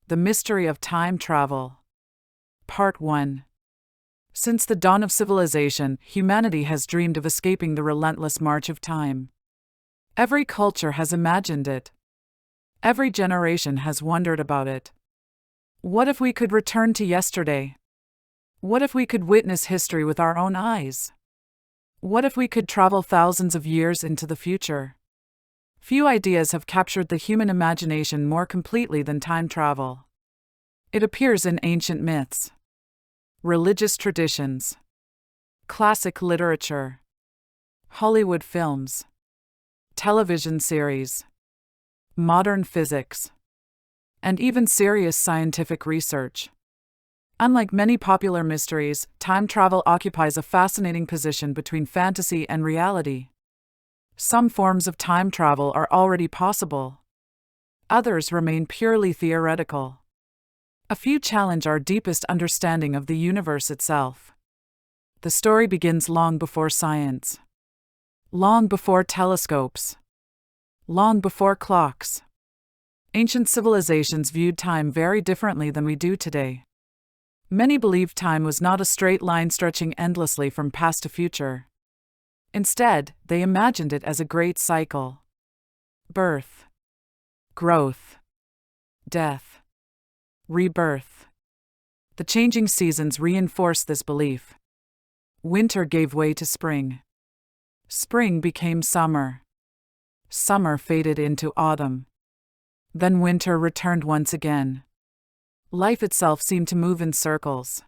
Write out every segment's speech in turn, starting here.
The Mystery of Time Travel. Part 1. Since the dawn of civilization, humanity has dreamed of escaping the relentless march of time. Every culture has imagined it. Every generation has wondered about it. What if we could return to yesterday? What if we could witness history with our own eyes? What if we could travel thousands of years into the future? Few ideas have captured the human imagination more completely than time travel. It appears in ancient myths, religious traditions, classic literature, Hollywood films, television series, modern physics, and even serious scientific research. Unlike many popular mysteries, time travel occupies a fascinating position between fantasy and reality. Some forms of time travel are already possible. Others remain purely theoretical. A few challenge our deepest understanding of the universe itself. The story begins long before science. Long before telescopes. Long before clocks. Ancient civilizations viewed time very differently than we do today. Many believed time was not a straight line stretching endlessly from past to future. Instead, they imagined it as a great cycle. Birth, growth, death, rebirth. The changing seasons reinforced this belief. Winter gave way to spring. Spring became summer. Summer faded into autumn. Then winter returned once again. Life itself seemed to move in circles.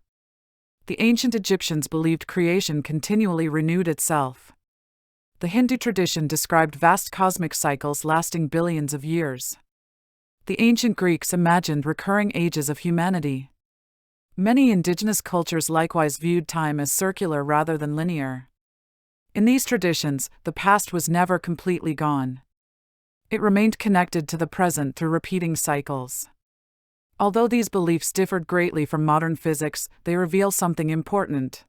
The ancient Egyptians believed creation continually renewed itself. The Hindu tradition described vast cosmic cycles lasting billions of years. The ancient Greeks imagined recurring ages of humanity. Many indigenous cultures likewise viewed time as circular rather than linear. In these traditions, the past was never completely gone. It remained connected to the present through repeating cycles. Although these beliefs differed greatly from modern physics, they reveal something important.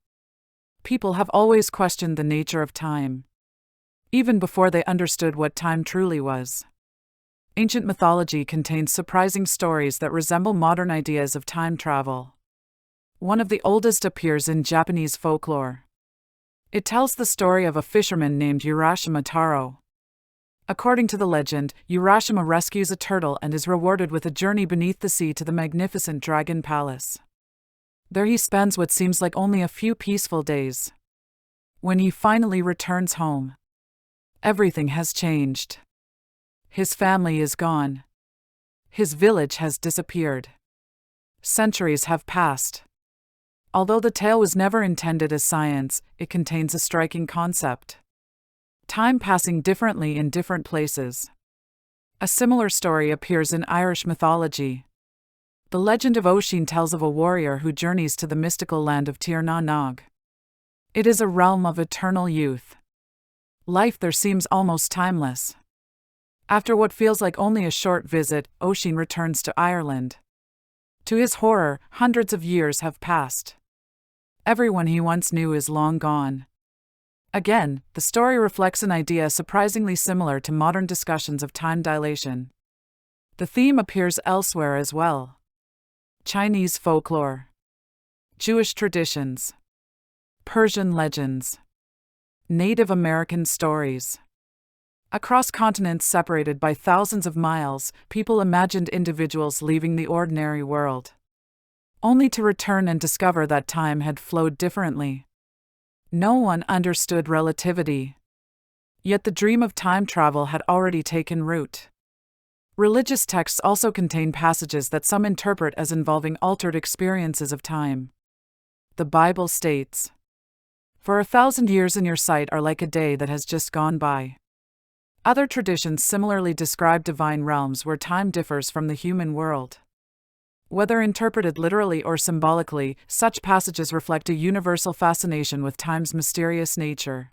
People have always questioned the nature of time, even before they understood what time truly was. Ancient mythology contains surprising stories that resemble modern ideas of time travel. One of the oldest appears in Japanese folklore. It tells the story of a fisherman named Urashima Taro. According to the legend, Urashima rescues a turtle and is rewarded with a journey beneath the sea to the magnificent Dragon Palace. There he spends what seems like only a few peaceful days. When he finally returns home, everything has changed. His family is gone. His village has disappeared. Centuries have passed. Although the tale was never intended as science, it contains a striking concept. Time passing differently in different places. A similar story appears in Irish mythology. The legend of Oisin tells of a warrior who journeys to the mystical land of Tir na Nog. It is a realm of eternal youth. Life there seems almost timeless. After what feels like only a short visit, Oisin returns to Ireland. To his horror, hundreds of years have passed. Everyone he once knew is long gone. Again, the story reflects an idea surprisingly similar to modern discussions of time dilation. The theme appears elsewhere as well. Chinese folklore, Jewish traditions, Persian legends, Native American stories. Across continents separated by thousands of miles, people imagined individuals leaving the ordinary world, only to return and discover that time had flowed differently. No one understood relativity. Yet the dream of time travel had already taken root. Religious texts also contain passages that some interpret as involving altered experiences of time. The Bible states, "For 1,000 years in your sight are like a day that has just gone by." Other traditions similarly describe divine realms where time differs from the human world. Whether interpreted literally or symbolically, such passages reflect a universal fascination with time's mysterious nature.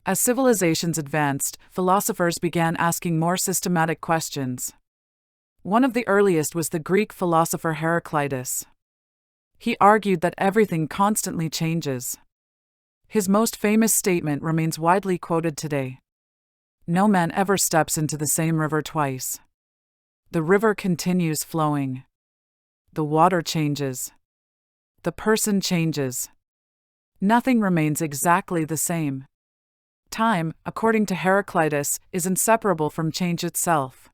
As civilizations advanced, philosophers began asking more systematic questions. One of the earliest was the Greek philosopher Heraclitus. He argued that everything constantly changes. His most famous statement remains widely quoted today. No man ever steps into the same river twice. The river continues flowing. The water changes. The person changes. Nothing remains exactly the same. Time, according to Heraclitus, is inseparable from change itself.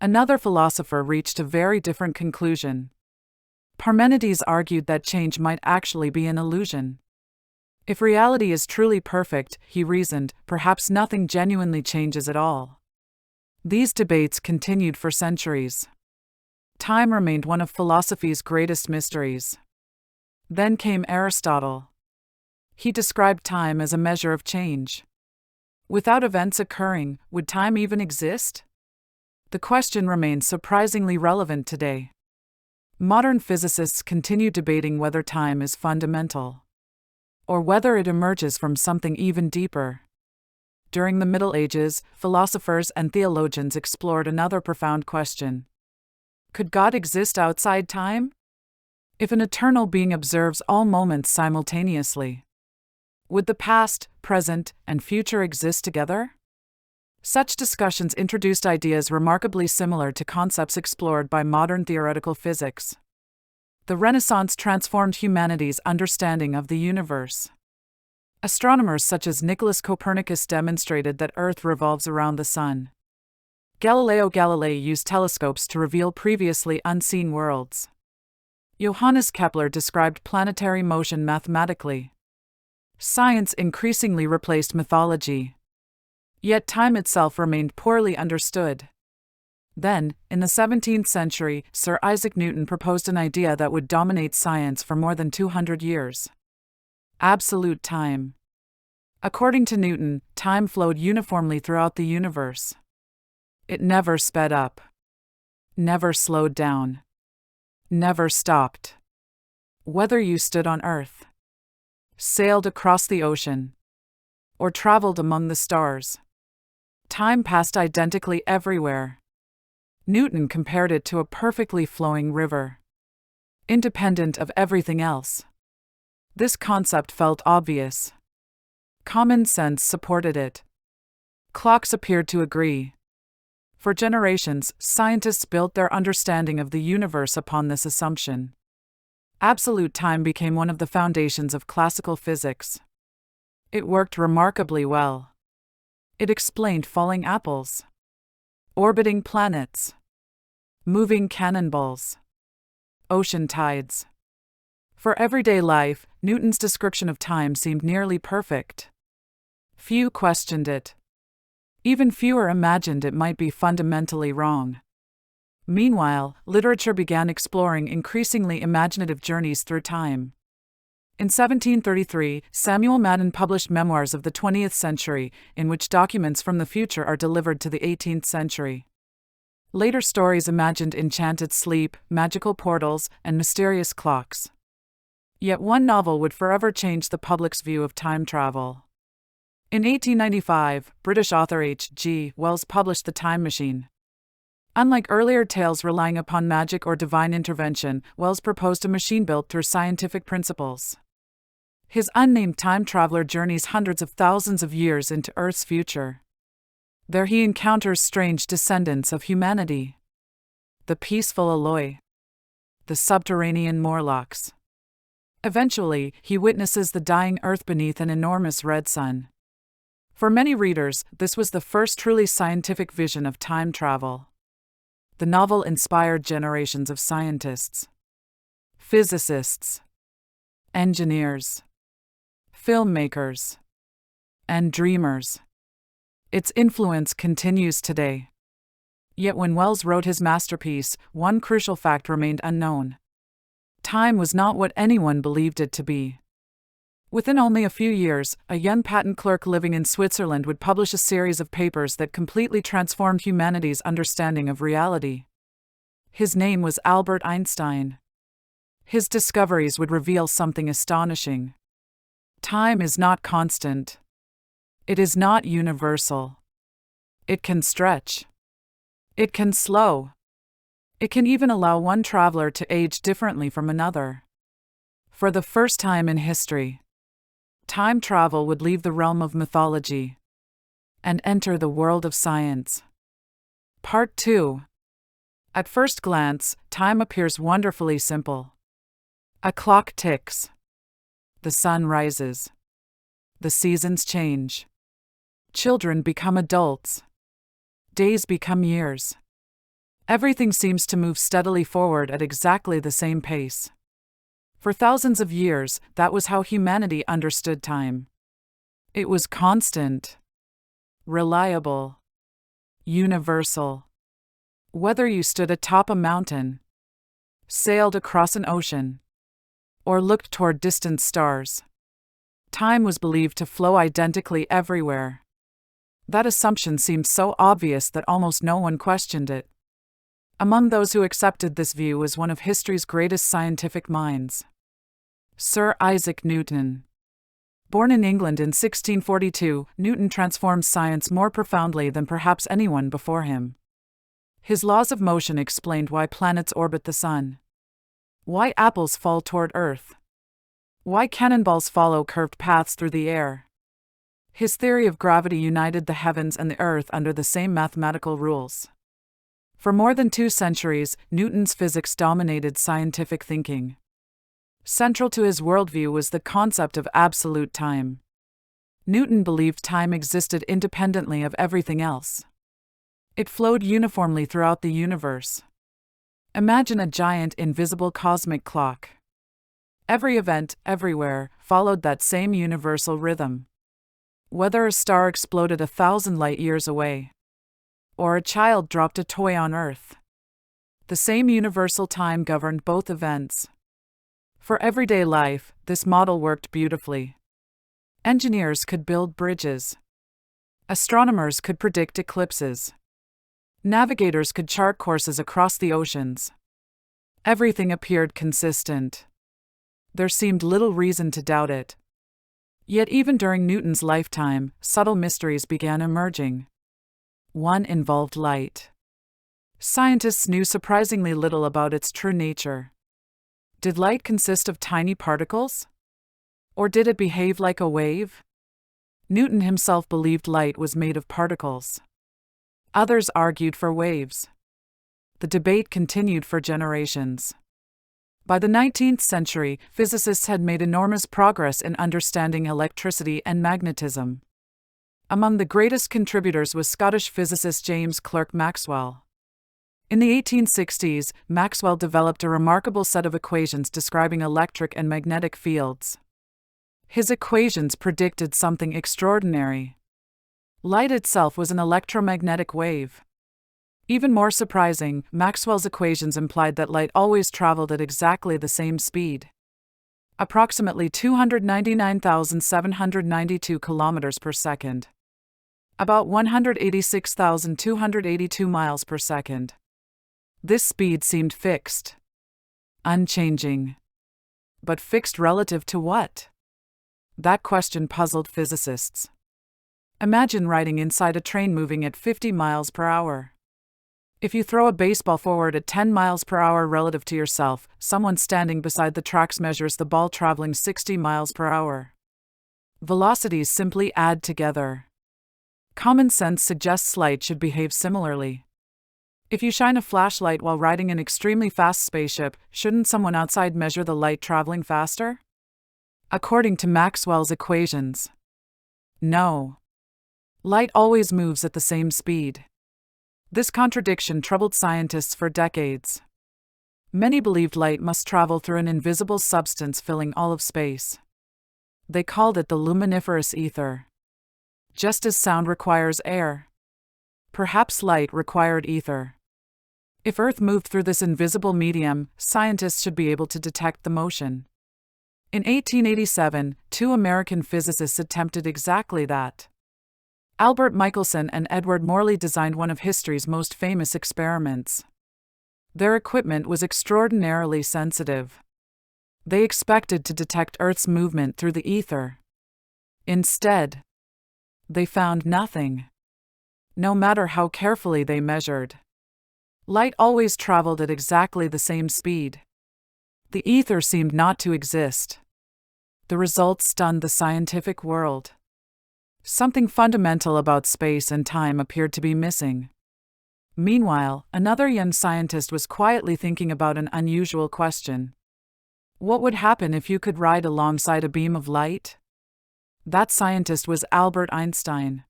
Another philosopher reached a very different conclusion. Parmenides argued that change might actually be an illusion. If reality is truly perfect, he reasoned, perhaps nothing genuinely changes at all. These debates continued for centuries. Time remained one of philosophy's greatest mysteries. Then came Aristotle. He described time as a measure of change. Without events occurring, would time even exist? The question remains surprisingly relevant today. Modern physicists continue debating whether time is fundamental, or whether it emerges from something even deeper. During the Middle Ages, philosophers and theologians explored another profound question. Could God exist outside time? If an eternal being observes all moments simultaneously, would the past, present, and future exist together? Such discussions introduced ideas remarkably similar to concepts explored by modern theoretical physics. The Renaissance transformed humanity's understanding of the universe. Astronomers such as Nicholas Copernicus demonstrated that Earth revolves around the Sun. Galileo Galilei used telescopes to reveal previously unseen worlds. Johannes Kepler described planetary motion mathematically. Science increasingly replaced mythology. Yet time itself remained poorly understood. Then, in the 17th century, Sir Isaac Newton proposed an idea that would dominate science for more than 200 years. Absolute time. According to Newton, time flowed uniformly throughout the universe. It never sped up, never slowed down, never stopped. Whether you stood on Earth, sailed across the ocean, or traveled among the stars, time passed identically everywhere. Newton compared it to a perfectly flowing river, independent of everything else. This concept felt obvious. Common sense supported it. Clocks appeared to agree. For generations, scientists built their understanding of the universe upon this assumption. Absolute time became one of the foundations of classical physics. It worked remarkably well. It explained falling apples, orbiting planets, moving cannonballs, ocean tides. For everyday life, Newton's description of time seemed nearly perfect. Few questioned it. Even fewer imagined it might be fundamentally wrong. Meanwhile, literature began exploring increasingly imaginative journeys through time. In 1733, Samuel Madden published Memoirs of the 20th Century, in which documents from the future are delivered to the 18th century. Later stories imagined enchanted sleep, magical portals, and mysterious clocks. Yet one novel would forever change the public's view of time travel. In 1895, British author H.G. Wells published The Time Machine. Unlike earlier tales relying upon magic or divine intervention, Wells proposed a machine built through scientific principles. His unnamed time traveler journeys hundreds of thousands of years into Earth's future. There he encounters strange descendants of humanity. The peaceful Eloi. The subterranean Morlocks. Eventually, he witnesses the dying Earth beneath an enormous red sun. For many readers, this was the first truly scientific vision of time travel. The novel inspired generations of scientists, physicists, engineers, filmmakers, and dreamers. Its influence continues today. Yet when Wells wrote his masterpiece, one crucial fact remained unknown. Time was not what anyone believed it to be. Within only a few years, a young patent clerk living in Switzerland would publish a series of papers that completely transformed humanity's understanding of reality. His name was Albert Einstein. His discoveries would reveal something astonishing. Time is not constant. It is not universal. It can stretch. It can slow. It can even allow one traveler to age differently from another. For the first time in history, time travel would leave the realm of mythology and enter the world of science. Part 2. At first glance, time appears wonderfully simple. A clock ticks. The sun rises. The seasons change. Children become adults. Days become years. Everything seems to move steadily forward at exactly the same pace. For thousands of years, that was how humanity understood time. It was constant, reliable, universal. Whether you stood atop a mountain, sailed across an ocean, or looked toward distant stars, time was believed to flow identically everywhere. That assumption seemed so obvious that almost no one questioned it. Among those who accepted this view was one of history's greatest scientific minds, Sir Isaac Newton. Born in England in 1642, Newton transformed science more profoundly than perhaps anyone before him. His laws of motion explained why planets orbit the sun, why apples fall toward Earth, why cannonballs follow curved paths through the air. His theory of gravity united the heavens and the earth under the same mathematical rules. For more than 2 centuries, Newton's physics dominated scientific thinking. Central to his worldview was the concept of absolute time. Newton believed time existed independently of everything else. It flowed uniformly throughout the universe. Imagine a giant invisible cosmic clock. Every event, everywhere, followed that same universal rhythm. Whether a star exploded 1,000 light-years away, or a child dropped a toy on Earth, the same universal time governed both events. For everyday life, this model worked beautifully. Engineers could build bridges. Astronomers could predict eclipses. Navigators could chart courses across the oceans. Everything appeared consistent. There seemed little reason to doubt it. Yet even during Newton's lifetime, subtle mysteries began emerging. One involved light. Scientists knew surprisingly little about its true nature. Did light consist of tiny particles? Or did it behave like a wave? Newton himself believed light was made of particles. Others argued for waves. The debate continued for generations. By the 19th century, physicists had made enormous progress in understanding electricity and magnetism. Among the greatest contributors was Scottish physicist James Clerk Maxwell. In the 1860s, Maxwell developed a remarkable set of equations describing electric and magnetic fields. His equations predicted something extraordinary. Light itself was an electromagnetic wave. Even more surprising, Maxwell's equations implied that light always traveled at exactly the same speed. Approximately 299,792 kilometers per second. About 186,282 miles per second. This speed seemed fixed. Unchanging. But fixed relative to what? That question puzzled physicists. Imagine riding inside a train moving at 50 miles per hour. If you throw a baseball forward at 10 miles per hour relative to yourself, someone standing beside the tracks measures the ball traveling 60 miles per hour. Velocities simply add together. Common sense suggests light should behave similarly. If you shine a flashlight while riding an extremely fast spaceship, shouldn't someone outside measure the light traveling faster? According to Maxwell's equations, no. Light always moves at the same speed. This contradiction troubled scientists for decades. Many believed light must travel through an invisible substance filling all of space. They called it the luminiferous ether. Just as sound requires air, perhaps light required ether. If Earth moved through this invisible medium, scientists should be able to detect the motion. In 1887, 2 American physicists attempted exactly that. Albert Michelson and Edward Morley designed one of history's most famous experiments. Their equipment was extraordinarily sensitive. They expected to detect Earth's movement through the ether. Instead, they found nothing. No matter how carefully they measured, light always traveled at exactly the same speed. The ether seemed not to exist. The results stunned the scientific world. Something fundamental about space and time appeared to be missing. Meanwhile, another young scientist was quietly thinking about an unusual question. What would happen if you could ride alongside a beam of light? That scientist was Albert Einstein.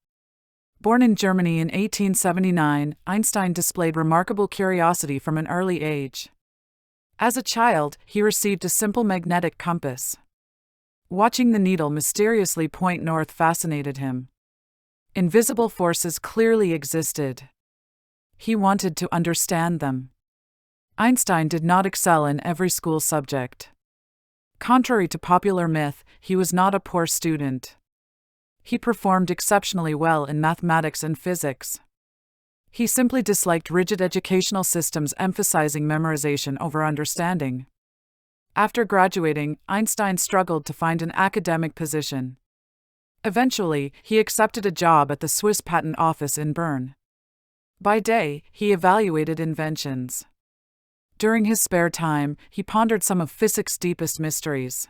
Born in Germany in 1879, Einstein displayed remarkable curiosity from an early age. As a child, he received a simple magnetic compass. Watching the needle mysteriously point north fascinated him. Invisible forces clearly existed. He wanted to understand them. Einstein did not excel in every school subject. Contrary to popular myth, he was not a poor student. He performed exceptionally well in mathematics and physics. He simply disliked rigid educational systems emphasizing memorization over understanding. After graduating, Einstein struggled to find an academic position. Eventually, he accepted a job at the Swiss Patent Office in Bern. By day, he evaluated inventions. During his spare time, he pondered some of physics' deepest mysteries.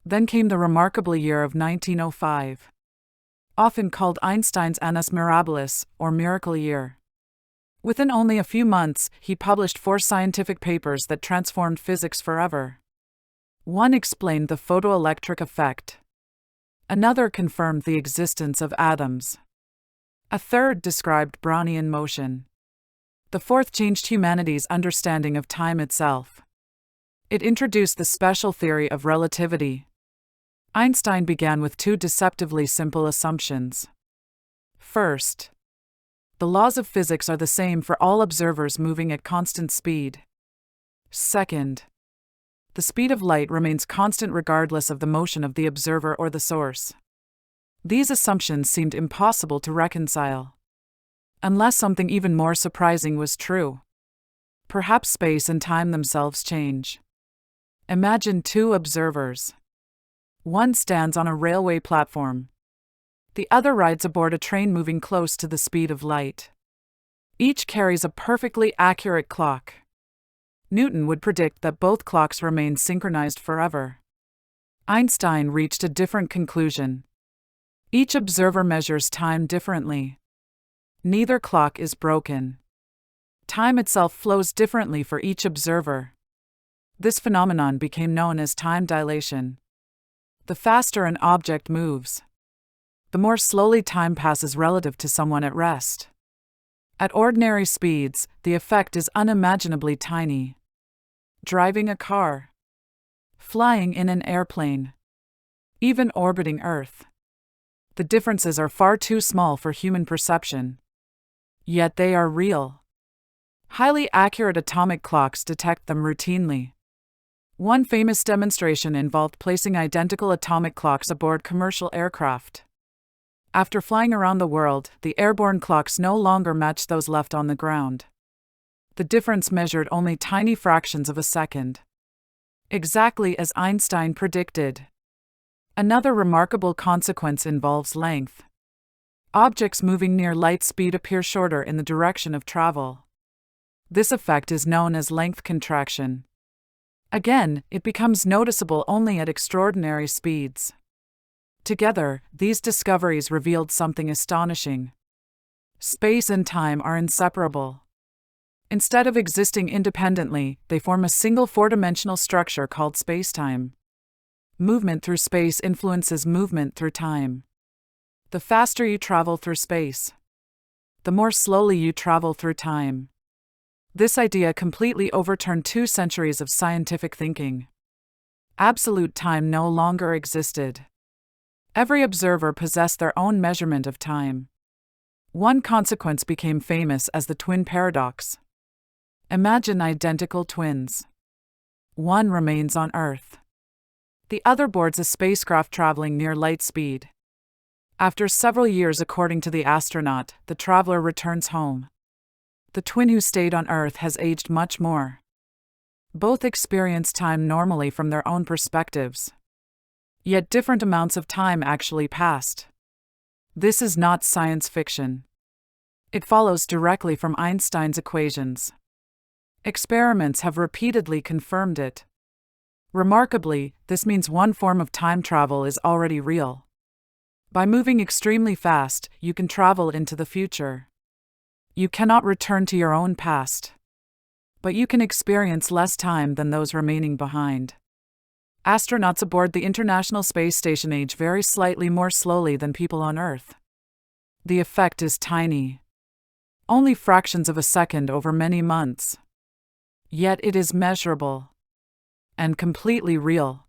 Then came the remarkable year of 1905. Often called Einstein's Annus Mirabilis, or Miracle Year. Within only a few months, he published 4 scientific papers that transformed physics forever. One explained the photoelectric effect. Another confirmed the existence of atoms. A third described Brownian motion. The fourth changed humanity's understanding of time itself. It introduced the special theory of relativity. Einstein began with 2 deceptively simple assumptions. First, the laws of physics are the same for all observers moving at constant speed. Second, the speed of light remains constant regardless of the motion of the observer or the source. These assumptions seemed impossible to reconcile. Unless something even more surprising was true. Perhaps space and time themselves change. Imagine 2 observers. One stands on a railway platform. The other rides aboard a train moving close to the speed of light. Each carries a perfectly accurate clock. Newton would predict that both clocks remain synchronized forever. Einstein reached a different conclusion. Each observer measures time differently. Neither clock is broken. Time itself flows differently for each observer. This phenomenon became known as time dilation. The faster an object moves, the more slowly time passes relative to someone at rest. At ordinary speeds, the effect is unimaginably tiny. Driving a car, flying in an airplane, even orbiting Earth. The differences are far too small for human perception. Yet they are real. Highly accurate atomic clocks detect them routinely. One famous demonstration involved placing identical atomic clocks aboard commercial aircraft. After flying around the world, the airborne clocks no longer matched those left on the ground. The difference measured only tiny fractions of a second. Exactly as Einstein predicted. Another remarkable consequence involves length. Objects moving near light speed appear shorter in the direction of travel. This effect is known as length contraction. Again, it becomes noticeable only at extraordinary speeds. Together, these discoveries revealed something astonishing. Space and time are inseparable. Instead of existing independently, they form a single 4-dimensional structure called spacetime. Movement through space influences movement through time. The faster you travel through space, the more slowly you travel through time. This idea completely overturned 2 centuries of scientific thinking. Absolute time no longer existed. Every observer possessed their own measurement of time. One consequence became famous as the twin paradox. Imagine identical twins. One remains on Earth. The other boards a spacecraft traveling near light speed. After several years, according to the astronaut, the traveler returns home. The twin who stayed on Earth has aged much more. Both experience time normally from their own perspectives. Yet different amounts of time actually passed. This is not science fiction. It follows directly from Einstein's equations. Experiments have repeatedly confirmed it. Remarkably, this means one form of time travel is already real. By moving extremely fast, you can travel into the future. You cannot return to your own past, but you can experience less time than those remaining behind. Astronauts aboard the International Space Station age very slightly more slowly than people on Earth. The effect is tiny, only fractions of a second over many months. Yet it is measurable and completely real.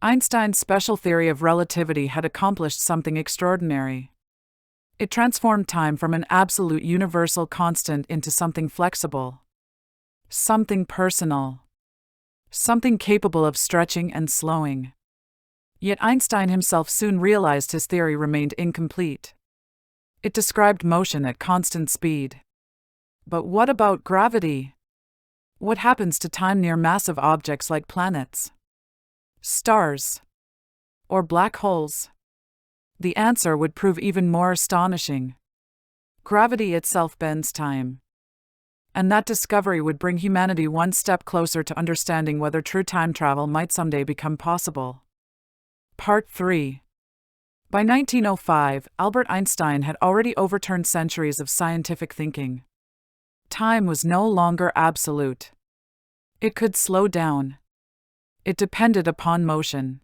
Einstein's special theory of relativity had accomplished something extraordinary. It transformed time from an absolute universal constant into something flexible, something personal, something capable of stretching and slowing. Yet Einstein himself soon realized his theory remained incomplete. It described motion at constant speed. But what about gravity? What happens to time near massive objects like planets, stars, or black holes? The answer would prove even more astonishing. Gravity itself bends time. And that discovery would bring humanity one step closer to understanding whether true time travel might someday become possible. Part 3. By 1905, Albert Einstein had already overturned centuries of scientific thinking. Time was no longer absolute. It could slow down. It depended upon motion.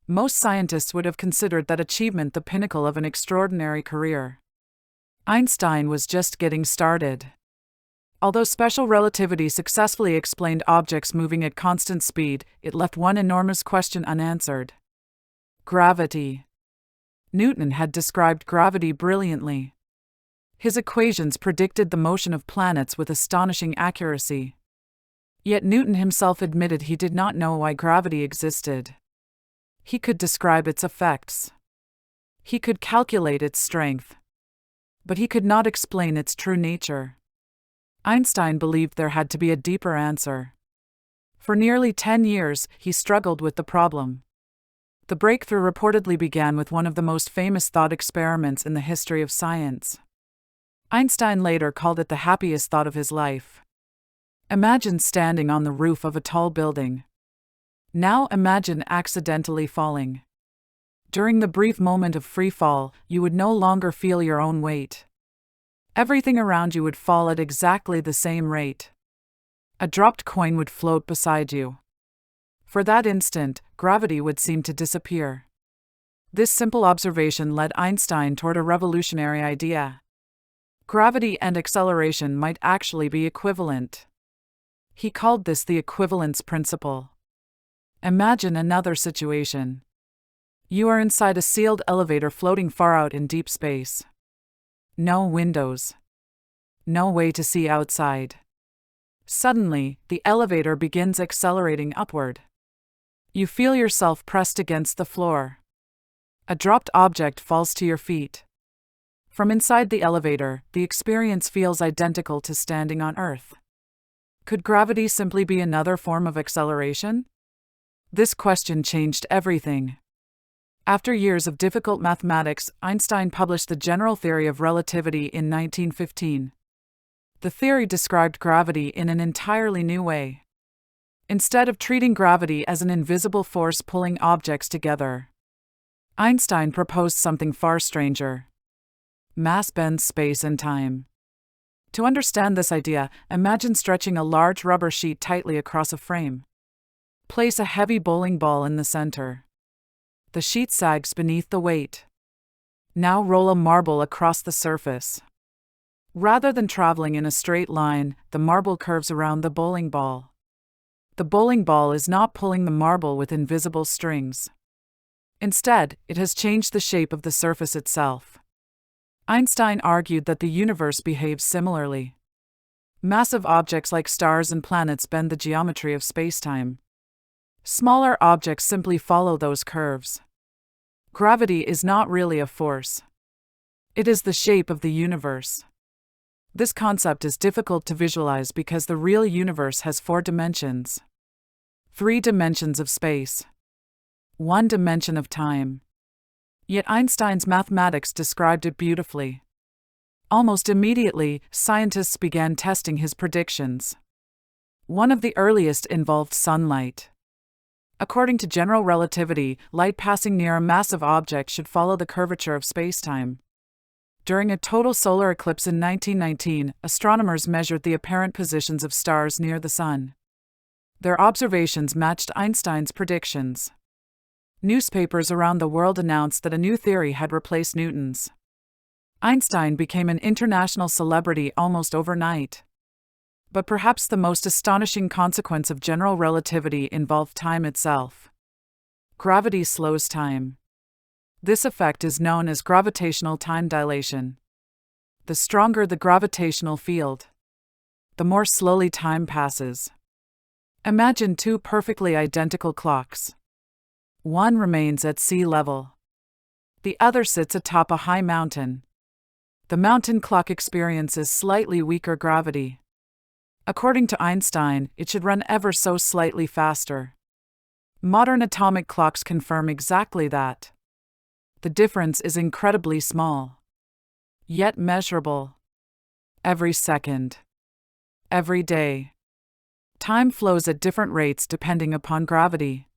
Most scientists would have considered that achievement the pinnacle of an extraordinary career. Einstein was just getting started. Although special relativity successfully explained objects moving at constant speed, it left one enormous question unanswered. Gravity. Newton had described gravity brilliantly. His equations predicted the motion of planets with astonishing accuracy. Yet Newton himself admitted he did not know why gravity existed. He could describe its effects. He could calculate its strength. But he could not explain its true nature. Einstein believed there had to be a deeper answer. For nearly 10 years, he struggled with the problem. The breakthrough reportedly began with one of the most famous thought experiments in the history of science. Einstein later called it the happiest thought of his life. Imagine standing on the roof of a tall building. Now imagine accidentally falling. During the brief moment of free fall, you would no longer feel your own weight. Everything around you would fall at exactly the same rate. A dropped coin would float beside you. For that instant, gravity would seem to disappear. This simple observation led Einstein toward a revolutionary idea. Gravity and acceleration might actually be equivalent. He called this the equivalence principle. Imagine another situation. You are inside a sealed elevator floating far out in deep space. No windows. No way to see outside. Suddenly, the elevator begins accelerating upward. You feel yourself pressed against the floor. A dropped object falls to your feet. From inside the elevator, the experience feels identical to standing on Earth. Could gravity simply be another form of acceleration? This question changed everything. After years of difficult mathematics, Einstein published the general theory of relativity in 1915. The theory described gravity in an entirely new way. Instead of treating gravity as an invisible force pulling objects together, Einstein proposed something far stranger. Mass bends space and time. To understand this idea, imagine stretching a large rubber sheet tightly across a frame. Place a heavy bowling ball in the center. The sheet sags beneath the weight. Now roll a marble across the surface. Rather than traveling in a straight line, the marble curves around the bowling ball. The bowling ball is not pulling the marble with invisible strings. Instead, it has changed the shape of the surface itself. Einstein argued that the universe behaves similarly. Massive objects like stars and planets bend the geometry of spacetime. Smaller objects simply follow those curves. Gravity is not really a force. It is the shape of the universe. This concept is difficult to visualize because the real universe has 4 dimensions. 3 dimensions of space. 1 dimension of time. Yet Einstein's mathematics described it beautifully. Almost immediately, scientists began testing his predictions. One of the earliest involved sunlight. According to general relativity, light passing near a massive object should follow the curvature of spacetime. During a total solar eclipse in 1919, astronomers measured the apparent positions of stars near the Sun. Their observations matched Einstein's predictions. Newspapers around the world announced that a new theory had replaced Newton's. Einstein became an international celebrity almost overnight. But perhaps the most astonishing consequence of general relativity involved time itself. Gravity slows time. This effect is known as gravitational time dilation. The stronger the gravitational field, the more slowly time passes. Imagine two perfectly identical clocks. One remains at sea level. The other sits atop a high mountain. The mountain clock experiences slightly weaker gravity. According to Einstein, it should run ever so slightly faster. Modern atomic clocks confirm exactly that. The difference is incredibly small, yet measurable. Every second, every day, time flows at different rates depending upon gravity.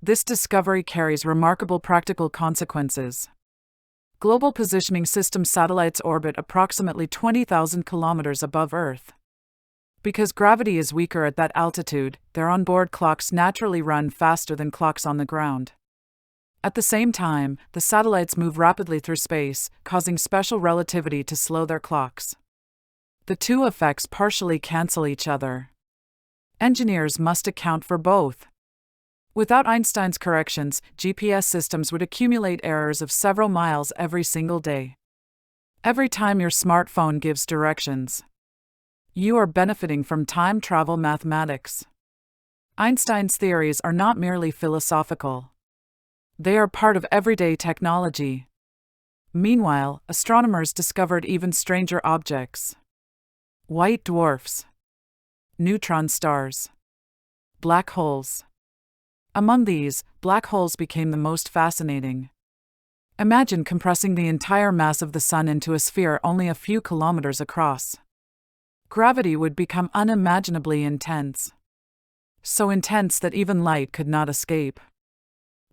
This discovery carries remarkable practical consequences. Global Positioning System satellites orbit approximately 20,000 kilometers above Earth. Because gravity is weaker at that altitude, their onboard clocks naturally run faster than clocks on the ground. At the same time, the satellites move rapidly through space, causing special relativity to slow their clocks. The two effects partially cancel each other. Engineers must account for both. Without Einstein's corrections, GPS systems would accumulate errors of several miles every single day. Every time your smartphone gives directions, you are benefiting from time travel mathematics. Einstein's theories are not merely philosophical. They are part of everyday technology. Meanwhile, astronomers discovered even stranger objects. White dwarfs, neutron stars, black holes. Among these, black holes became the most fascinating. Imagine compressing the entire mass of the Sun into a sphere only a few kilometers across. Gravity would become unimaginably intense. So intense that even light could not escape.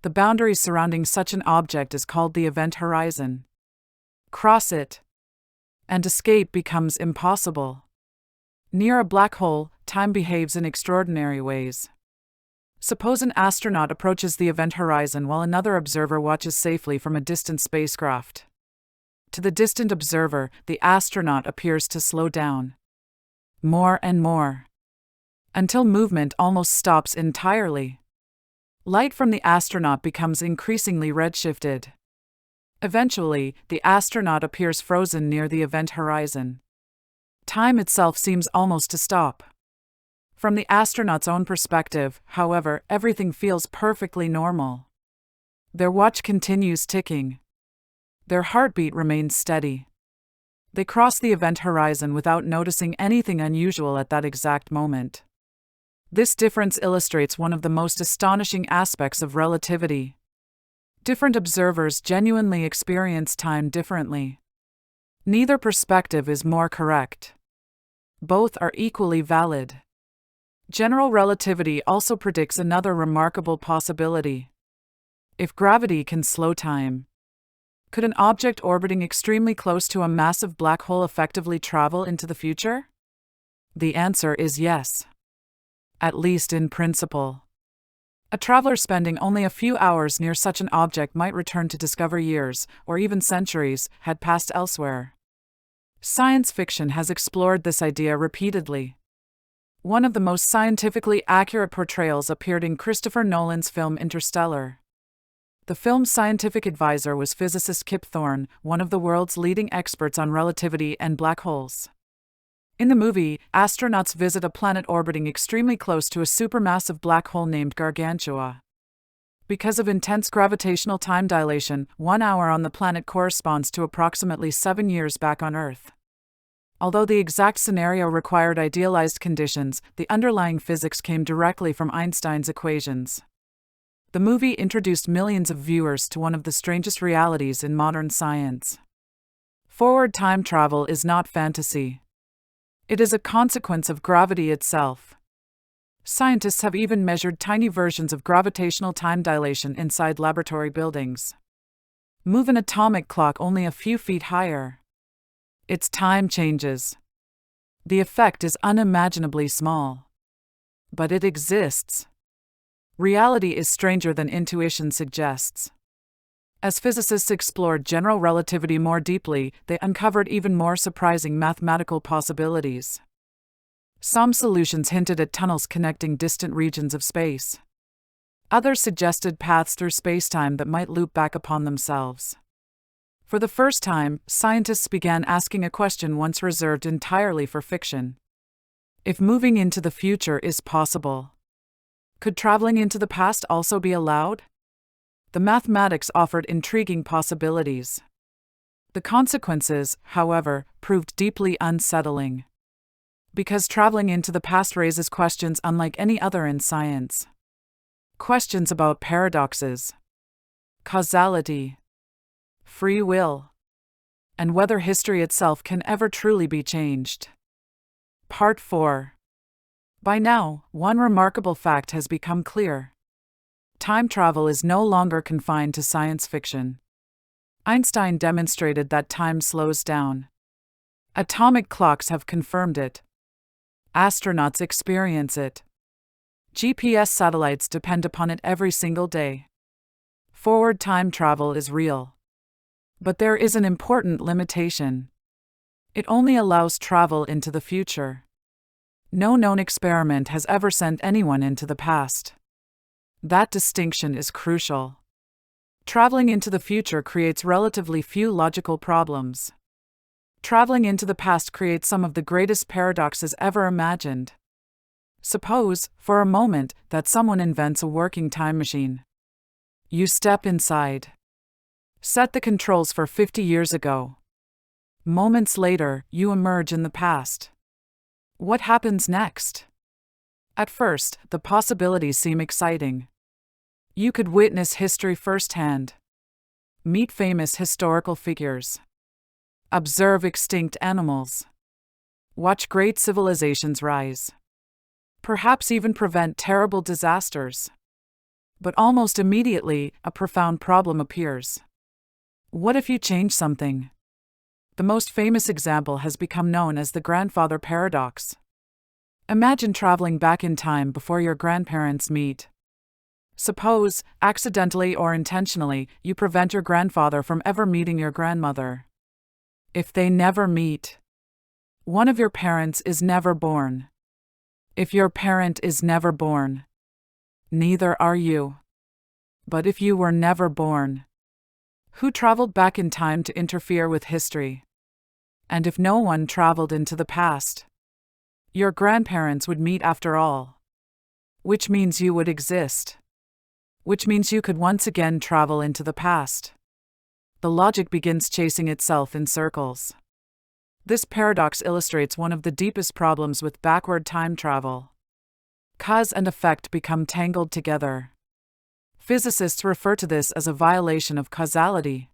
The boundary surrounding such an object is called the event horizon. Cross it, and escape becomes impossible. Near a black hole, time behaves in extraordinary ways. Suppose an astronaut approaches the event horizon while another observer watches safely from a distant spacecraft. To the distant observer, the astronaut appears to slow down. More and more. Until movement almost stops entirely. Light from the astronaut becomes increasingly redshifted. Eventually, the astronaut appears frozen near the event horizon. Time itself seems almost to stop. From the astronaut's own perspective, however, everything feels perfectly normal. Their watch continues ticking. Their heartbeat remains steady. They cross the event horizon without noticing anything unusual at that exact moment. This difference illustrates one of the most astonishing aspects of relativity. Different observers genuinely experience time differently. Neither perspective is more correct. Both are equally valid. General relativity also predicts another remarkable possibility. If gravity can slow time, could an object orbiting extremely close to a massive black hole effectively travel into the future? The answer is yes. At least in principle. A traveler spending only a few hours near such an object might return to discover years, or even centuries, had passed elsewhere. Science fiction has explored this idea repeatedly. One of the most scientifically accurate portrayals appeared in Christopher Nolan's film Interstellar. The film's scientific advisor was physicist Kip Thorne, one of the world's leading experts on relativity and black holes. In the movie, astronauts visit a planet orbiting extremely close to a supermassive black hole named Gargantua. Because of intense gravitational time dilation, 1 hour on the planet corresponds to approximately 7 years back on Earth. Although the exact scenario required idealized conditions, the underlying physics came directly from Einstein's equations. The movie introduced millions of viewers to one of the strangest realities in modern science. Forward time travel is not fantasy. It is a consequence of gravity itself. Scientists have even measured tiny versions of gravitational time dilation inside laboratory buildings. Move an atomic clock only a few feet higher. Its time changes. The effect is unimaginably small. But it exists. Reality is stranger than intuition suggests. As physicists explored general relativity more deeply, they uncovered even more surprising mathematical possibilities. Some solutions hinted at tunnels connecting distant regions of space. Others suggested paths through spacetime that might loop back upon themselves. For the first time, scientists began asking a question once reserved entirely for fiction. If moving into the future is possible, could traveling into the past also be allowed? The mathematics offered intriguing possibilities. The consequences, however, proved deeply unsettling. Because traveling into the past raises questions unlike any other in science. Questions about paradoxes, causality, free will, and whether history itself can ever truly be changed. Part 4. By now, one remarkable fact has become clear. Time travel is no longer confined to science fiction. Einstein demonstrated that time slows down. Atomic clocks have confirmed it. Astronauts experience it. GPS satellites depend upon it every single day. Forward time travel is real. But there is an important limitation. It only allows travel into the future. No known experiment has ever sent anyone into the past. That distinction is crucial. Traveling into the future creates relatively few logical problems. Traveling into the past creates some of the greatest paradoxes ever imagined. Suppose, for a moment, that someone invents a working time machine. You step inside. Set the controls for 50 years ago. Moments later, you emerge in the past. What happens next? At first, the possibilities seem exciting. You could witness history firsthand. Meet famous historical figures. Observe extinct animals. Watch great civilizations rise. Perhaps even prevent terrible disasters. But almost immediately, a profound problem appears. What if you change something? The most famous example has become known as the grandfather paradox. Imagine traveling back in time before your grandparents meet. Suppose, accidentally or intentionally, you prevent your grandfather from ever meeting your grandmother. If they never meet, one of your parents is never born. If your parent is never born, neither are you. But if you were never born, who traveled back in time to interfere with history? And if no one traveled into the past, your grandparents would meet after all. Which means you would exist. Which means you could once again travel into the past. The logic begins chasing itself in circles. This paradox illustrates one of the deepest problems with backward time travel. Cause and effect become tangled together. Physicists refer to this as a violation of causality.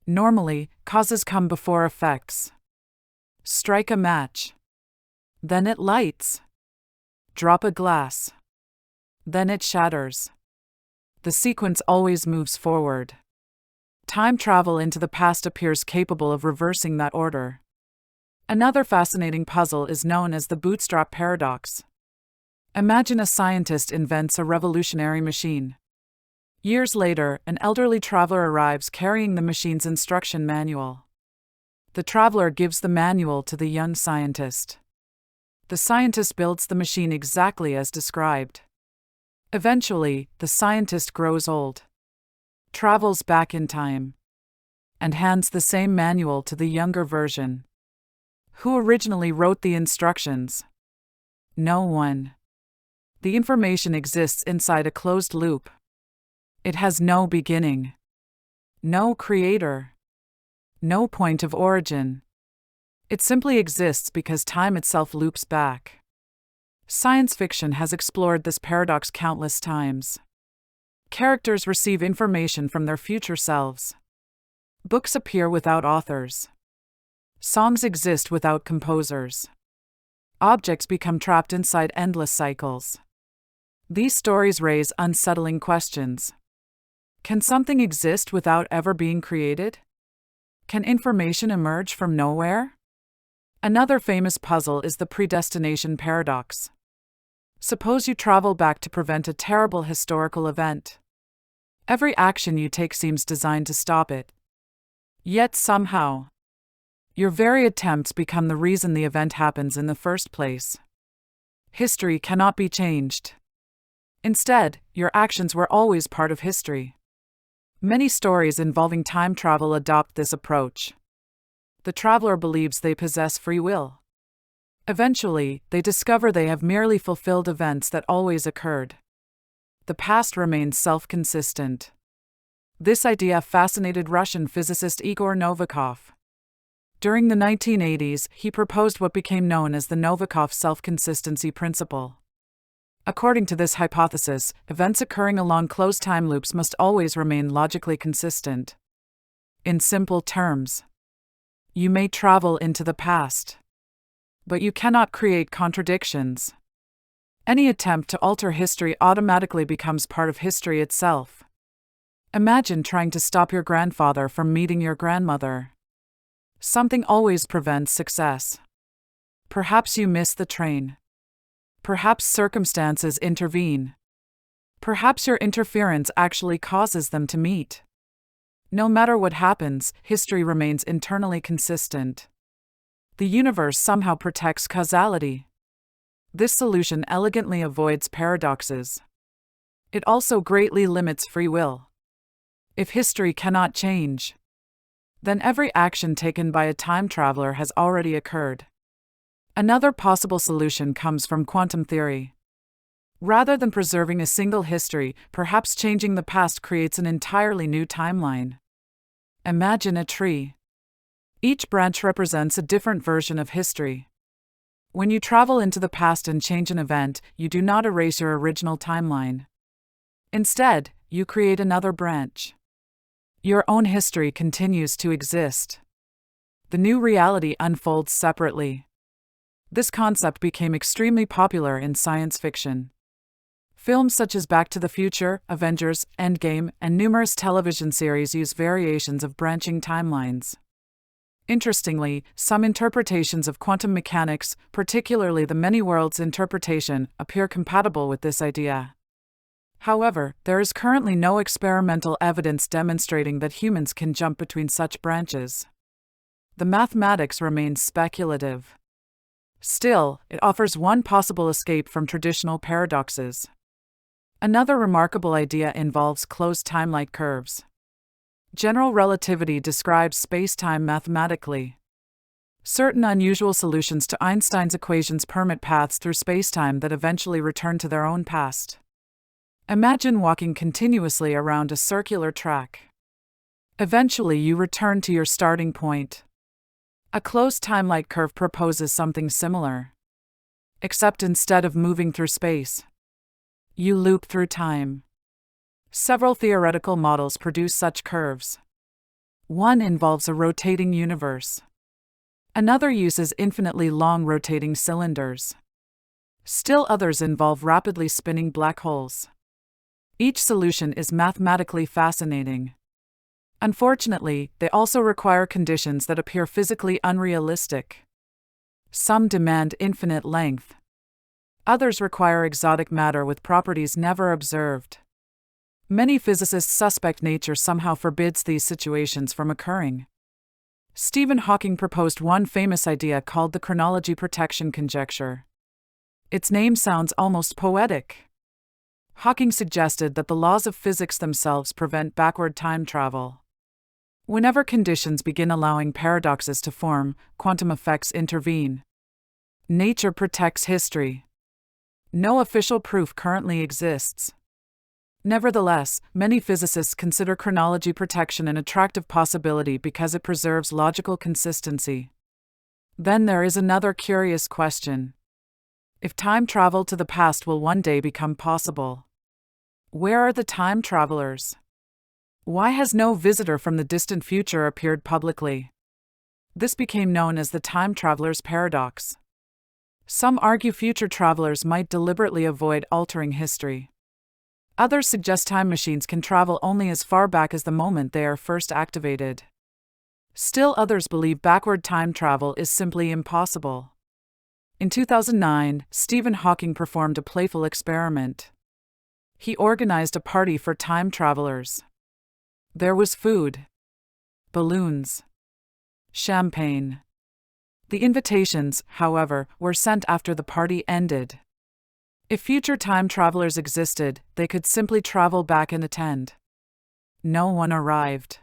Normally, causes come before effects. Strike a match. Then it lights. Drop a glass. Then it shatters. The sequence always moves forward. Time travel into the past appears capable of reversing that order. Another fascinating puzzle is known as the bootstrap paradox. Imagine a scientist invents a revolutionary machine. Years later, an elderly traveler arrives carrying the machine's instruction manual. The traveler gives the manual to the young scientist. The scientist builds the machine exactly as described. Eventually, the scientist grows old, travels back in time, and hands the same manual to the younger version. Who originally wrote the instructions? No one. The information exists inside a closed loop. It has no beginning, no creator, no point of origin. It simply exists because time itself loops back. Science fiction has explored this paradox countless times. Characters receive information from their future selves. Books appear without authors. Songs exist without composers. Objects become trapped inside endless cycles. These stories raise unsettling questions. Can something exist without ever being created? Can information emerge from nowhere? Another famous puzzle is the predestination paradox. Suppose you travel back to prevent a terrible historical event. Every action you take seems designed to stop it. Yet somehow, your very attempts become the reason the event happens in the first place. History cannot be changed. Instead, your actions were always part of history. Many stories involving time travel adopt this approach. The traveler believes they possess free will. Eventually, they discover they have merely fulfilled events that always occurred. The past remains self-consistent. This idea fascinated Russian physicist Igor Novikov. During the 1980s, he proposed what became known as the Novikov self-consistency principle. According to this hypothesis, events occurring along closed time loops must always remain logically consistent. In simple terms, you may travel into the past, but you cannot create contradictions. Any attempt to alter history automatically becomes part of history itself. Imagine trying to stop your grandfather from meeting your grandmother. Something always prevents success. Perhaps you miss the train. Perhaps circumstances intervene. Perhaps your interference actually causes them to meet. No matter what happens, history remains internally consistent. The universe somehow protects causality. This solution elegantly avoids paradoxes. It also greatly limits free will. If history cannot change, then every action taken by a time traveler has already occurred. Another possible solution comes from quantum theory. Rather than preserving a single history, perhaps changing the past creates an entirely new timeline. Imagine a tree. Each branch represents a different version of history. When you travel into the past and change an event, you do not erase your original timeline. Instead, you create another branch. Your own history continues to exist. The new reality unfolds separately. This concept became extremely popular in science fiction. Films such as Back to the Future, Avengers, Endgame, and numerous television series use variations of branching timelines. Interestingly, some interpretations of quantum mechanics, particularly the many worlds interpretation, appear compatible with this idea. However, there is currently no experimental evidence demonstrating that humans can jump between such branches. The mathematics remains speculative. Still, it offers one possible escape from traditional paradoxes. Another remarkable idea involves closed time-like curves. General relativity describes space-time mathematically. Certain unusual solutions to Einstein's equations permit paths through spacetime that eventually return to their own past. Imagine walking continuously around a circular track. Eventually you return to your starting point. A closed time-like curve proposes something similar. Except instead of moving through space, you loop through time. Several theoretical models produce such curves. One involves a rotating universe. Another uses infinitely long rotating cylinders. Still others involve rapidly spinning black holes. Each solution is mathematically fascinating. Unfortunately, they also require conditions that appear physically unrealistic. Some demand infinite length. Others require exotic matter with properties never observed. Many physicists suspect nature somehow forbids these situations from occurring. Stephen Hawking proposed one famous idea called the chronology protection conjecture. Its name sounds almost poetic. Hawking suggested that the laws of physics themselves prevent backward time travel. Whenever conditions begin allowing paradoxes to form, quantum effects intervene. Nature protects history. No official proof currently exists. Nevertheless, many physicists consider chronology protection an attractive possibility because it preserves logical consistency. Then there is another curious question. If time travel to the past will one day become possible, where are the time travelers? Why has no visitor from the distant future appeared publicly? This became known as the time traveler's paradox. Some argue future travelers might deliberately avoid altering history. Others suggest time machines can travel only as far back as the moment they are first activated. Still others believe backward time travel is simply impossible. In 2009, Stephen Hawking performed a playful experiment. He organized a party for time travelers. There was food, balloons, champagne. The invitations, however, were sent after the party ended. If future time travelers existed, they could simply travel back and attend. No one arrived.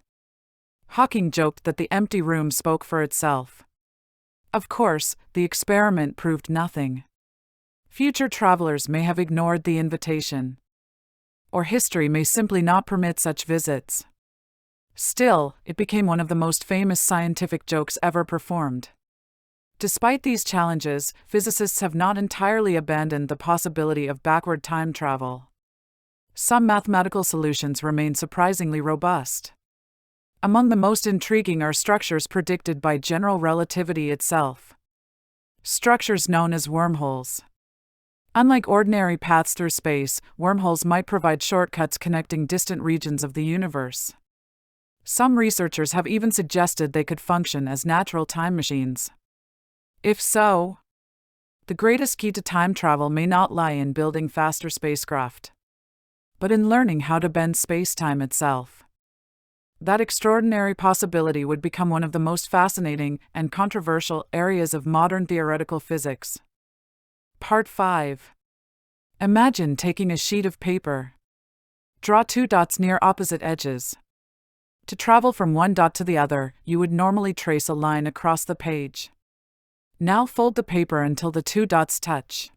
Hawking joked that the empty room spoke for itself. Of course, the experiment proved nothing. Future travelers may have ignored the invitation. Or history may simply not permit such visits. Still, it became one of the most famous scientific jokes ever performed. Despite these challenges, physicists have not entirely abandoned the possibility of backward time travel. Some mathematical solutions remain surprisingly robust. Among the most intriguing are structures predicted by general relativity itself. Structures known as wormholes. Unlike ordinary paths through space, wormholes might provide shortcuts connecting distant regions of the universe. Some researchers have even suggested they could function as natural time machines. If so, the greatest key to time travel may not lie in building faster spacecraft, but in learning how to bend space-time itself. That extraordinary possibility would become one of the most fascinating and controversial areas of modern theoretical physics. Part 5. Imagine taking a sheet of paper. Draw 2 dots near opposite edges. To travel from one dot to the other, you would normally trace a line across the page. Now fold the paper until the 2 dots touch.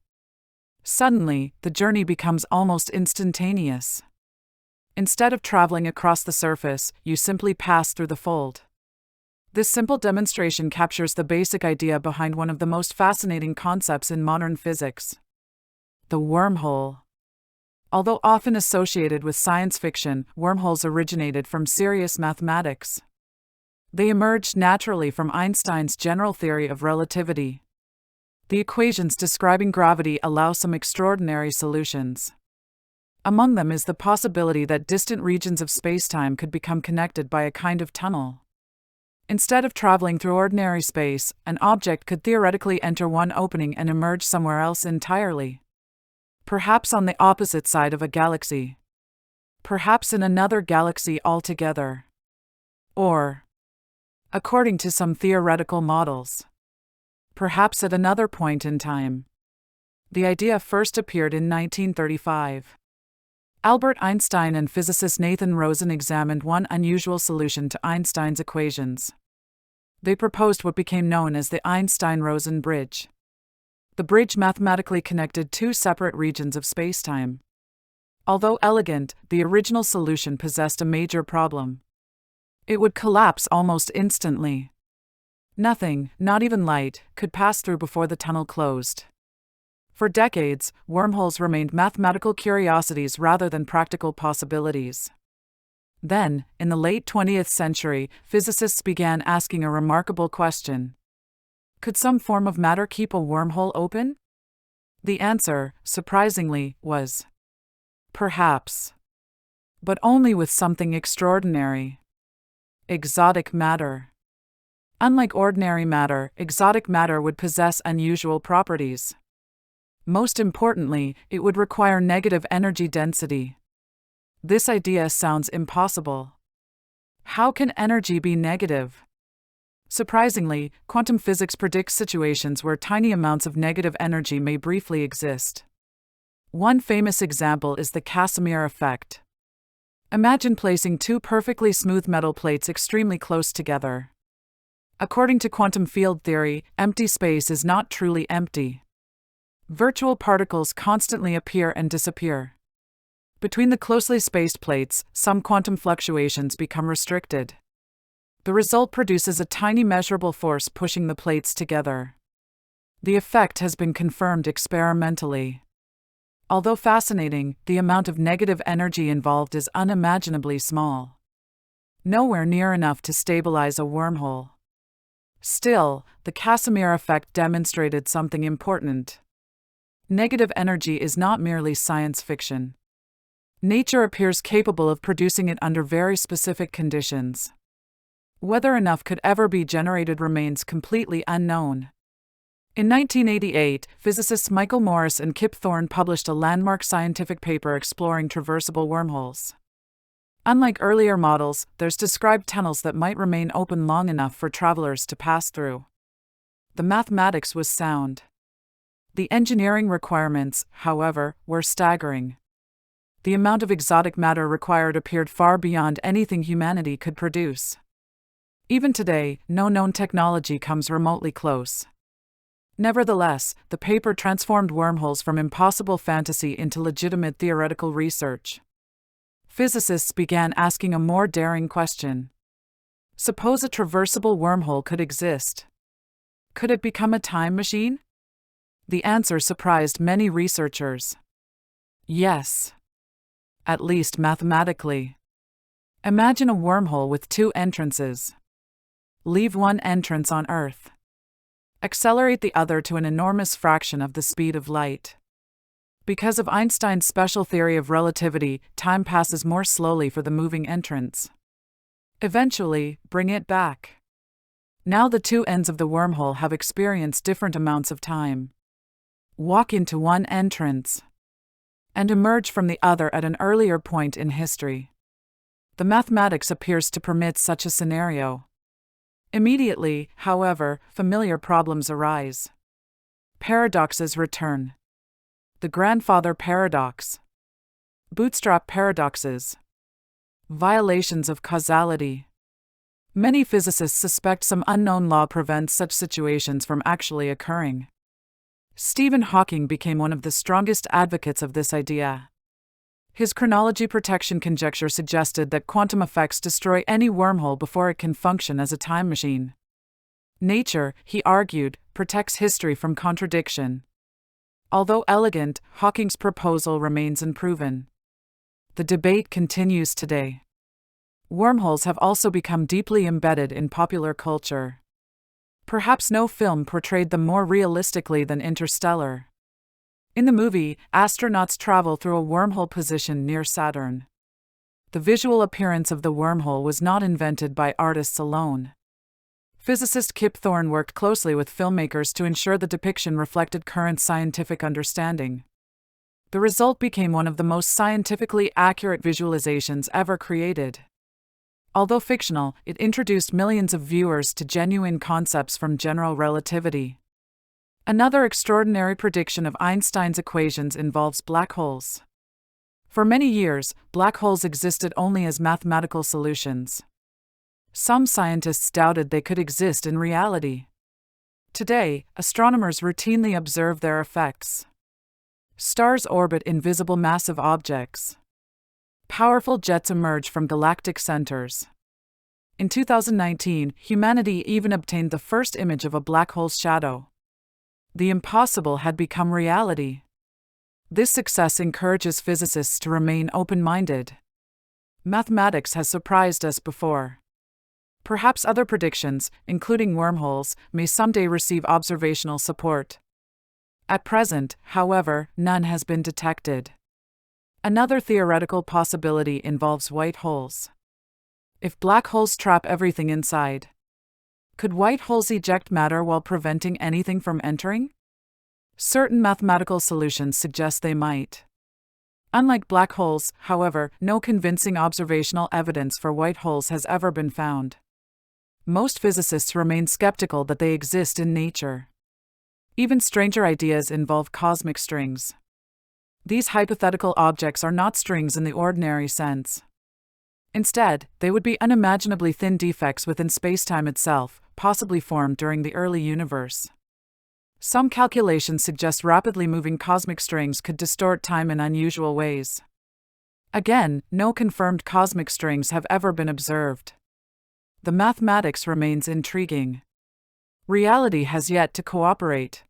Suddenly, the journey becomes almost instantaneous. Instead of traveling across the surface, you simply pass through the fold. This simple demonstration captures the basic idea behind one of the most fascinating concepts in modern physics: the wormhole. Although often associated with science fiction, wormholes originated from serious mathematics. They emerged naturally from Einstein's general theory of relativity. The equations describing gravity allow some extraordinary solutions. Among them is the possibility that distant regions of spacetime could become connected by a kind of tunnel. Instead of traveling through ordinary space, an object could theoretically enter one opening and emerge somewhere else entirely. Perhaps on the opposite side of a galaxy. Perhaps in another galaxy altogether. Or, according to some theoretical models, perhaps at another point in time. The idea first appeared in 1935. Albert Einstein and physicist Nathan Rosen examined one unusual solution to Einstein's equations. They proposed what became known as the Einstein-Rosen bridge. The bridge mathematically connected 2 separate regions of spacetime. Although elegant, the original solution possessed a major problem. It would collapse almost instantly. Nothing, not even light, could pass through before the tunnel closed. For decades, wormholes remained mathematical curiosities rather than practical possibilities. Then, in the late 20th century, physicists began asking a remarkable question. Could some form of matter keep a wormhole open? The answer, surprisingly, was perhaps. But only with something extraordinary. Exotic matter. Unlike ordinary matter, exotic matter would possess unusual properties. Most importantly, it would require negative energy density. This idea sounds impossible. How can energy be negative? Surprisingly, quantum physics predicts situations where tiny amounts of negative energy may briefly exist. One famous example is the Casimir effect. Imagine placing 2 perfectly smooth metal plates extremely close together. According to quantum field theory, empty space is not truly empty. Virtual particles constantly appear and disappear. Between the closely spaced plates, some quantum fluctuations become restricted. The result produces a tiny measurable force pushing the plates together. The effect has been confirmed experimentally. Although fascinating, the amount of negative energy involved is unimaginably small. Nowhere near enough to stabilize a wormhole. Still, the Casimir effect demonstrated something important. Negative energy is not merely science fiction. Nature appears capable of producing it under very specific conditions. Whether enough could ever be generated remains completely unknown. In 1988, physicists Michael Morris and Kip Thorne published a landmark scientific paper exploring traversable wormholes. Unlike earlier models, theirs described tunnels that might remain open long enough for travelers to pass through. The mathematics was sound. The engineering requirements, however, were staggering. The amount of exotic matter required appeared far beyond anything humanity could produce. Even today, no known technology comes remotely close. Nevertheless, the paper transformed wormholes from impossible fantasy into legitimate theoretical research. Physicists began asking a more daring question. Suppose a traversable wormhole could exist. Could it become a time machine? The answer surprised many researchers. Yes. At least mathematically. Imagine a wormhole with two entrances. Leave one entrance on Earth. Accelerate the other to an enormous fraction of the speed of light. Because of Einstein's special theory of relativity, time passes more slowly for the moving entrance. Eventually, bring it back. Now the two ends of the wormhole have experienced different amounts of time. Walk into one entrance and emerge from the other at an earlier point in history. The mathematics appears to permit such a scenario. Immediately, however, familiar problems arise. Paradoxes return. The grandfather paradox. Bootstrap paradoxes. Violations of causality. Many physicists suspect some unknown law prevents such situations from actually occurring. Stephen Hawking became one of the strongest advocates of this idea. His chronology protection conjecture suggested that quantum effects destroy any wormhole before it can function as a time machine. Nature, he argued, protects history from contradiction. Although elegant, Hawking's proposal remains unproven. The debate continues today. Wormholes have also become deeply embedded in popular culture. Perhaps no film portrayed them more realistically than Interstellar. In the movie, astronauts travel through a wormhole positioned near Saturn. The visual appearance of the wormhole was not invented by artists alone. Physicist Kip Thorne worked closely with filmmakers to ensure the depiction reflected current scientific understanding. The result became one of the most scientifically accurate visualizations ever created. Although fictional, it introduced millions of viewers to genuine concepts from general relativity. Another extraordinary prediction of Einstein's equations involves black holes. For many years, black holes existed only as mathematical solutions. Some scientists doubted they could exist in reality. Today, astronomers routinely observe their effects. Stars orbit invisible massive objects. Powerful jets emerge from galactic centers. In 2019, humanity even obtained the first image of a black hole's shadow. The impossible had become reality. This success encourages physicists to remain open-minded. Mathematics has surprised us before. Perhaps other predictions, including wormholes, may someday receive observational support. At present, however, none has been detected. Another theoretical possibility involves white holes. If black holes trap everything inside, could white holes eject matter while preventing anything from entering? Certain mathematical solutions suggest they might. Unlike black holes, however, no convincing observational evidence for white holes has ever been found. Most physicists remain skeptical that they exist in nature. Even stranger ideas involve cosmic strings. These hypothetical objects are not strings in the ordinary sense. Instead, they would be unimaginably thin defects within spacetime itself, possibly formed during the early universe. Some calculations suggest rapidly moving cosmic strings could distort time in unusual ways. Again, no confirmed cosmic strings have ever been observed. The mathematics remains intriguing. Reality has yet to cooperate.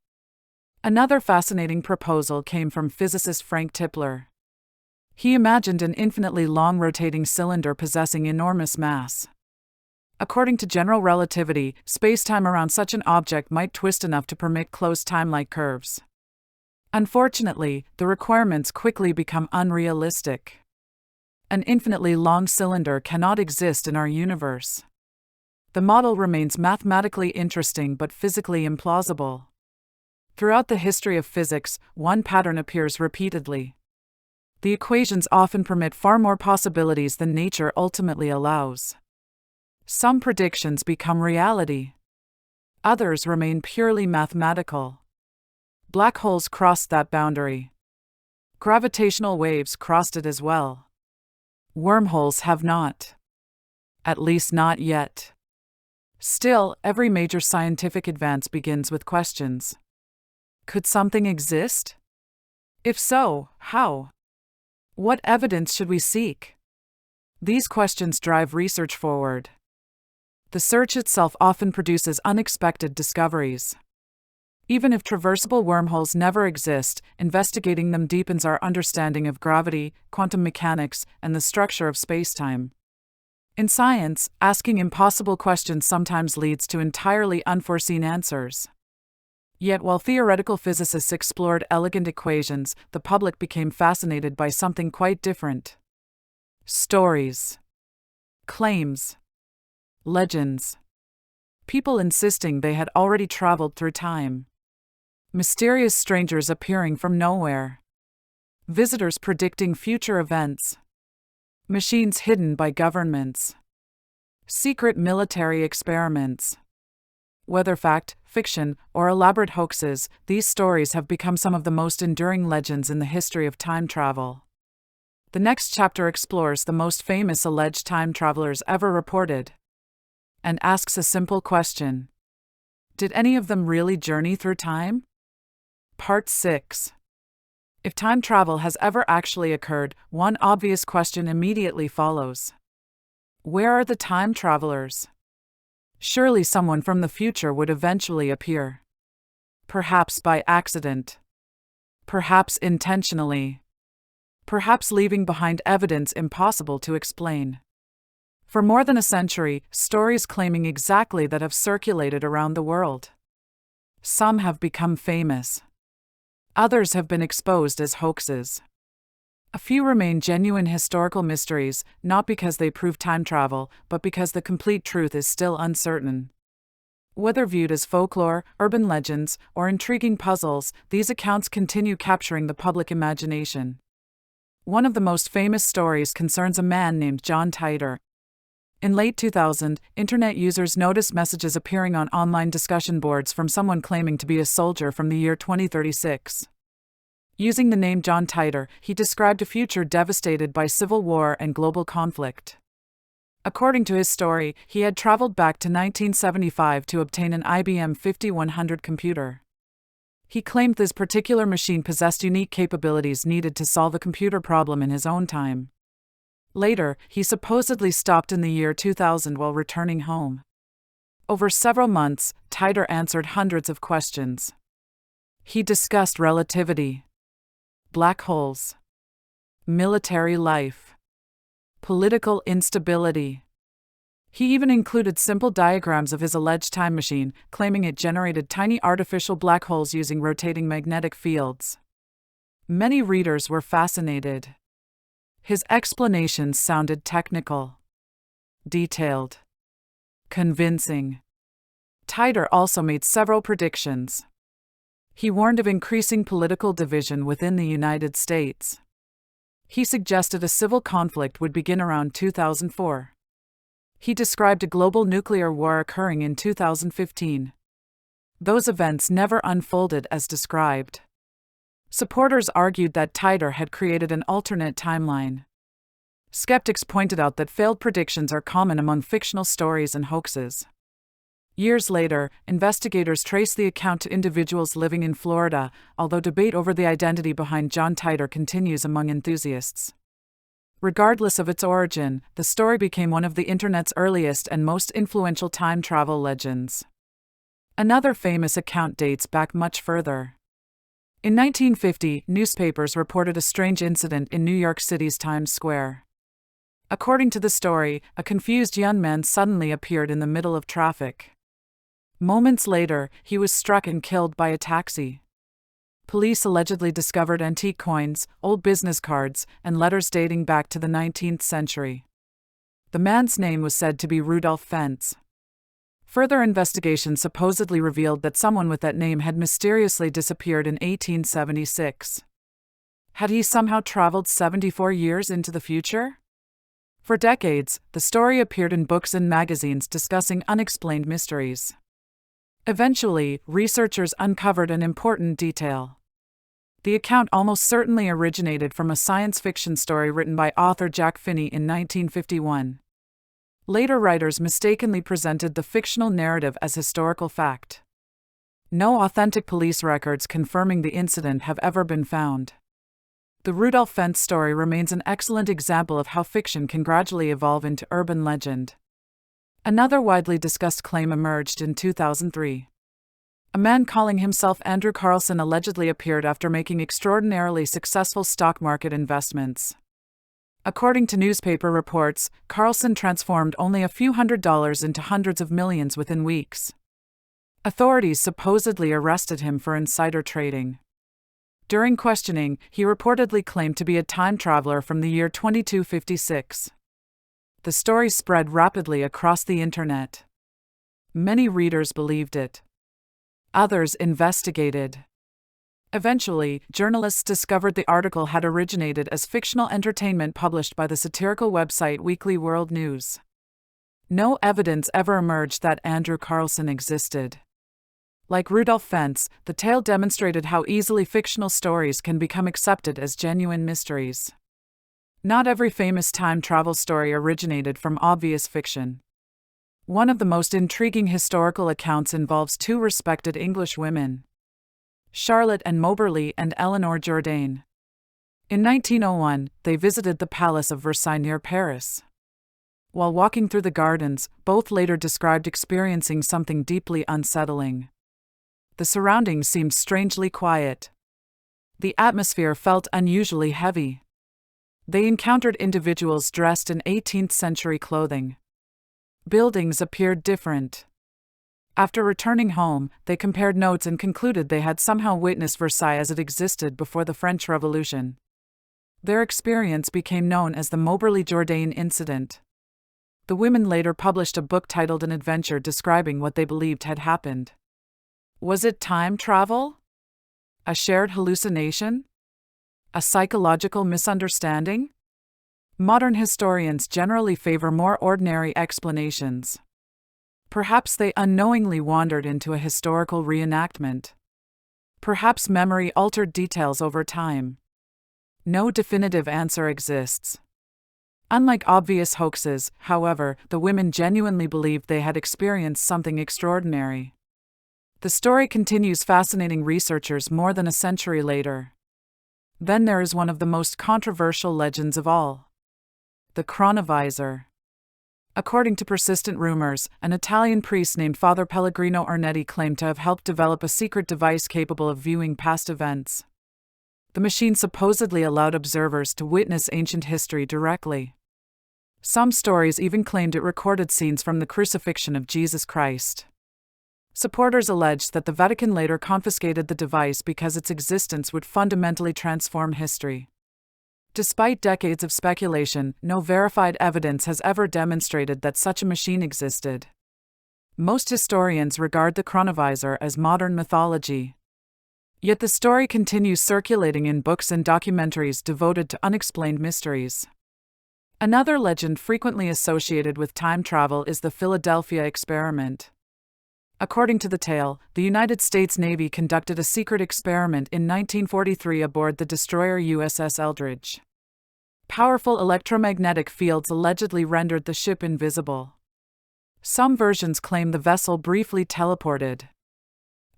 Another fascinating proposal came from physicist Frank Tipler. He imagined an infinitely long rotating cylinder possessing enormous mass. According to general relativity, spacetime around such an object might twist enough to permit closed time-like curves. Unfortunately, the requirements quickly become unrealistic. An infinitely long cylinder cannot exist in our universe. The model remains mathematically interesting but physically implausible. Throughout the history of physics, one pattern appears repeatedly. The equations often permit far more possibilities than nature ultimately allows. Some predictions become reality. Others remain purely mathematical. Black holes crossed that boundary. Gravitational waves crossed it as well. Wormholes have not. At least not yet. Still, every major scientific advance begins with questions. Could something exist? If so, how? What evidence should we seek? These questions drive research forward. The search itself often produces unexpected discoveries. Even if traversable wormholes never exist, investigating them deepens our understanding of gravity, quantum mechanics, and the structure of spacetime. In science, asking impossible questions sometimes leads to entirely unforeseen answers. Yet while theoretical physicists explored elegant equations, the public became fascinated by something quite different. Stories. Claims. Legends. People insisting they had already traveled through time. Mysterious strangers appearing from nowhere. Visitors predicting future events. Machines hidden by governments. Secret military experiments. Whether fact, fiction, or elaborate hoaxes, these stories have become some of the most enduring legends in the history of time travel. The next chapter explores the most famous alleged time travelers ever reported, and asks a simple question. Did any of them really journey through time? Part 6. If time travel has ever actually occurred, one obvious question immediately follows. Where are the time travelers? Surely someone from the future would eventually appear. Perhaps by accident. Perhaps intentionally. Perhaps leaving behind evidence impossible to explain. For more than a century, stories claiming exactly that have circulated around the world. Some have become famous. Others have been exposed as hoaxes. A few remain genuine historical mysteries, not because they prove time travel, but because the complete truth is still uncertain. Whether viewed as folklore, urban legends, or intriguing puzzles, these accounts continue capturing the public imagination. One of the most famous stories concerns a man named John Titor. In late 2000, internet users noticed messages appearing on online discussion boards from someone claiming to be a soldier from the year 2036. Using the name John Titor, he described a future devastated by civil war and global conflict. According to his story, he had traveled back to 1975 to obtain an IBM 5100 computer. He claimed this particular machine possessed unique capabilities needed to solve a computer problem in his own time. Later, he supposedly stopped in the year 2000 while returning home. Over several months, Titor answered hundreds of questions. He discussed relativity, black holes, military life, political instability. He even included simple diagrams of his alleged time machine, claiming it generated tiny artificial black holes using rotating magnetic fields. Many readers were fascinated. His explanations sounded technical, detailed, convincing. Titor also made several predictions. He warned of increasing political division within the United States. He suggested a civil conflict would begin around 2004. He described a global nuclear war occurring in 2015. Those events never unfolded as described. Supporters argued that Titor had created an alternate timeline. Skeptics pointed out that failed predictions are common among fictional stories and hoaxes. Years later, investigators traced the account to individuals living in Florida, although debate over the identity behind John Titor continues among enthusiasts. Regardless of its origin, the story became one of the Internet's earliest and most influential time travel legends. Another famous account dates back much further. In 1950, newspapers reported a strange incident in New York City's Times Square. According to the story, a confused young man suddenly appeared in the middle of traffic. Moments later, he was struck and killed by a taxi. Police allegedly discovered antique coins, old business cards, and letters dating back to the 19th century. The man's name was said to be Rudolf Fentz. Further investigation supposedly revealed that someone with that name had mysteriously disappeared in 1876. Had he somehow traveled 74 years into the future? For decades, the story appeared in books and magazines discussing unexplained mysteries. Eventually, researchers uncovered an important detail. The account almost certainly originated from a science fiction story written by author Jack Finney in 1951. Later writers mistakenly presented the fictional narrative as historical fact. No authentic police records confirming the incident have ever been found. The Rudolf Fentz story remains an excellent example of how fiction can gradually evolve into urban legend. Another widely discussed claim emerged in 2003. A man calling himself Andrew Carlson allegedly appeared after making extraordinarily successful stock market investments. According to newspaper reports, Carlson transformed only a few $100s into hundreds of millions within weeks. Authorities supposedly arrested him for insider trading. During questioning, he reportedly claimed to be a time traveler from the year 2256. The story spread rapidly across the internet. Many readers believed it. Others investigated. Eventually, journalists discovered the article had originated as fictional entertainment published by the satirical website Weekly World News. No evidence ever emerged that Andrew Carlson existed. Like Rudolf Fentz, the tale demonstrated how easily fictional stories can become accepted as genuine mysteries. Not every famous time travel story originated from obvious fiction. One of the most intriguing historical accounts involves two respected English women, Charlotte and Moberly and Eleanor Jourdain. In 1901, they visited the Palace of Versailles near Paris. While walking through the gardens, both later described experiencing something deeply unsettling. The surroundings seemed strangely quiet. The atmosphere felt unusually heavy. They encountered individuals dressed in 18th century clothing. Buildings appeared different. After returning home, they compared notes and concluded they had somehow witnessed Versailles as it existed before the French Revolution. Their experience became known as the Moberly-Jourdain incident. The women later published a book titled An Adventure describing what they believed had happened. Was it time travel? A shared hallucination? A psychological misunderstanding? Modern historians generally favor more ordinary explanations. Perhaps they unknowingly wandered into a historical reenactment. Perhaps memory altered details over time. No definitive answer exists. Unlike obvious hoaxes, however, the women genuinely believed they had experienced something extraordinary. The story continues fascinating researchers more than a century later. Then there is one of the most controversial legends of all: the Chronovisor. According to persistent rumors, an Italian priest named Father Pellegrino Ornetti claimed to have helped develop a secret device capable of viewing past events. The machine supposedly allowed observers to witness ancient history directly. Some stories even claimed it recorded scenes from the crucifixion of Jesus Christ. Supporters alleged that the Vatican later confiscated the device because its existence would fundamentally transform history. Despite decades of speculation, no verified evidence has ever demonstrated that such a machine existed. Most historians regard the Chronovisor as modern mythology. Yet the story continues circulating in books and documentaries devoted to unexplained mysteries. Another legend frequently associated with time travel is the Philadelphia experiment. According to the tale, the United States Navy conducted a secret experiment in 1943 aboard the destroyer USS Eldridge. Powerful electromagnetic fields allegedly rendered the ship invisible. Some versions claim the vessel briefly teleported.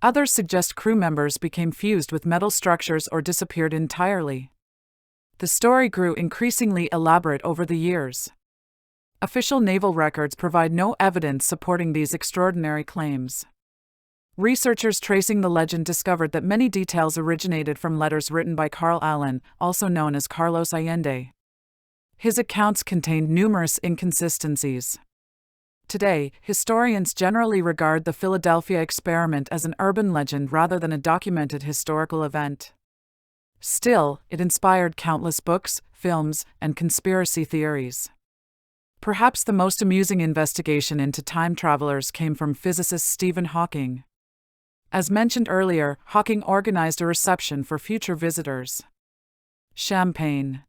Others suggest crew members became fused with metal structures or disappeared entirely. The story grew increasingly elaborate over the years. Official naval records provide no evidence supporting these extraordinary claims. Researchers tracing the legend discovered that many details originated from letters written by Carl Allen, also known as Carlos Allende. His accounts contained numerous inconsistencies. Today, historians generally regard the Philadelphia experiment as an urban legend rather than a documented historical event. Still, it inspired countless books, films, and conspiracy theories. Perhaps the most amusing investigation into time travelers came from physicist Stephen Hawking. As mentioned earlier, Hawking organized a reception for future visitors. Champagne,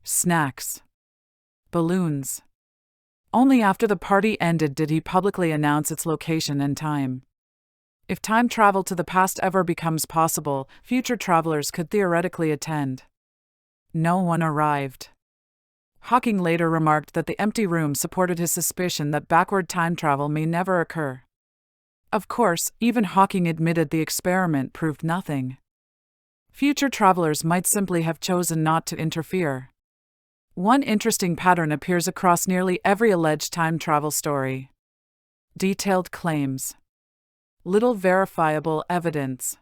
snacks, balloons. Only after the party ended did he publicly announce its location and time. If time travel to the past ever becomes possible, future travelers could theoretically attend. No one arrived. Hawking later remarked that the empty room supported his suspicion that backward time travel may never occur. Of course, even Hawking admitted the experiment proved nothing. Future travelers might simply have chosen not to interfere. One interesting pattern appears across nearly every alleged time travel story. Detailed claims. Little verifiable evidence.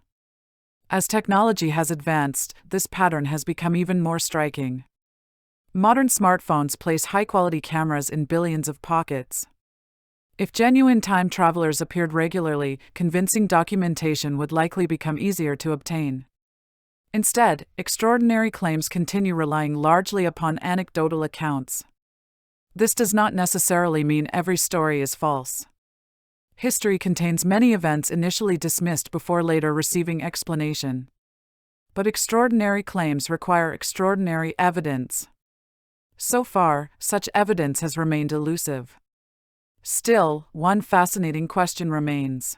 As technology has advanced, this pattern has become even more striking. Modern smartphones place high-quality cameras in billions of pockets. If genuine time travelers appeared regularly, convincing documentation would likely become easier to obtain. Instead, extraordinary claims continue relying largely upon anecdotal accounts. This does not necessarily mean every story is false. History contains many events initially dismissed before later receiving explanation. But extraordinary claims require extraordinary evidence. So far, such evidence has remained elusive. Still, one fascinating question remains.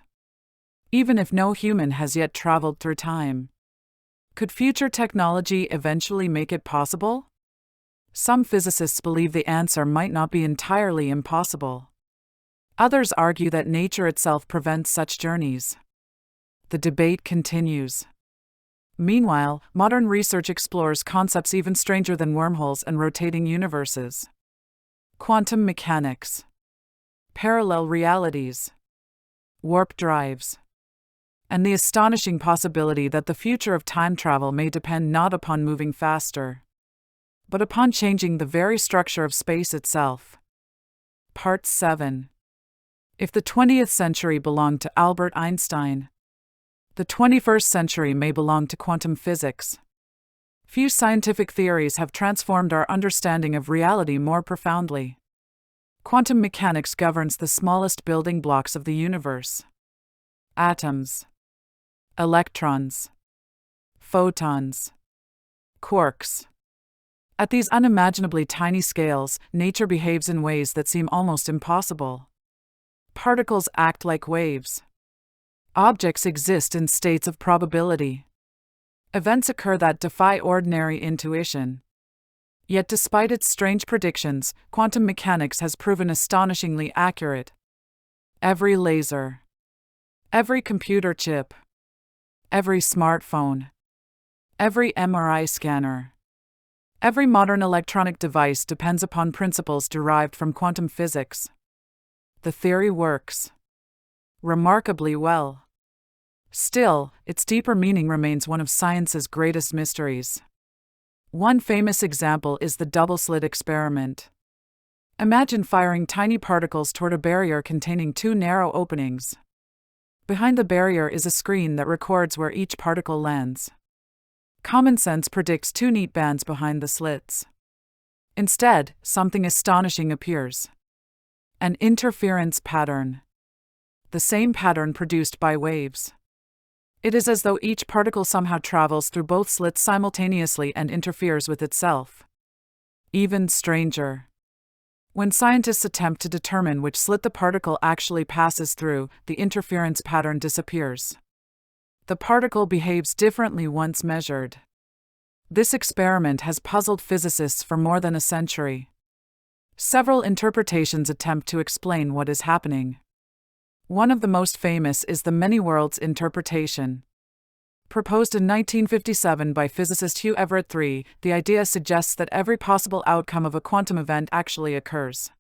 Even if no human has yet traveled through time, could future technology eventually make it possible? Some physicists believe the answer might not be entirely impossible. Others argue that nature itself prevents such journeys. The debate continues. Meanwhile, modern research explores concepts even stranger than wormholes and rotating universes. Quantum mechanics, parallel realities, warp drives, and the astonishing possibility that the future of time travel may depend not upon moving faster, but upon changing the very structure of space itself. Part 7. If the 20th century belonged to Albert Einstein, the 21st century may belong to quantum physics. Few scientific theories have transformed our understanding of reality more profoundly. Quantum mechanics governs the smallest building blocks of the universe. Atoms, electrons, photons, quarks. At these unimaginably tiny scales, nature behaves in ways that seem almost impossible. Particles act like waves. Objects exist in states of probability. Events occur that defy ordinary intuition. Yet despite its strange predictions, quantum mechanics has proven astonishingly accurate. Every laser, every computer chip, every smartphone, every MRI scanner, every modern electronic device depends upon principles derived from quantum physics. The theory works remarkably well. Still, its deeper meaning remains one of science's greatest mysteries. One famous example is the double-slit experiment. Imagine firing tiny particles toward a barrier containing two narrow openings. Behind the barrier is a screen that records where each particle lands. Common sense predicts two neat bands behind the slits. Instead, something astonishing appears. An interference pattern. The same pattern produced by waves. It is as though each particle somehow travels through both slits simultaneously and interferes with itself. Even stranger. When scientists attempt to determine which slit the particle actually passes through, the interference pattern disappears. The particle behaves differently once measured. This experiment has puzzled physicists for more than a century. Several interpretations attempt to explain what is happening. One of the most famous is the many worlds interpretation. Proposed in 1957 by physicist Hugh Everett III, the idea suggests that every possible outcome of a quantum event actually occurs.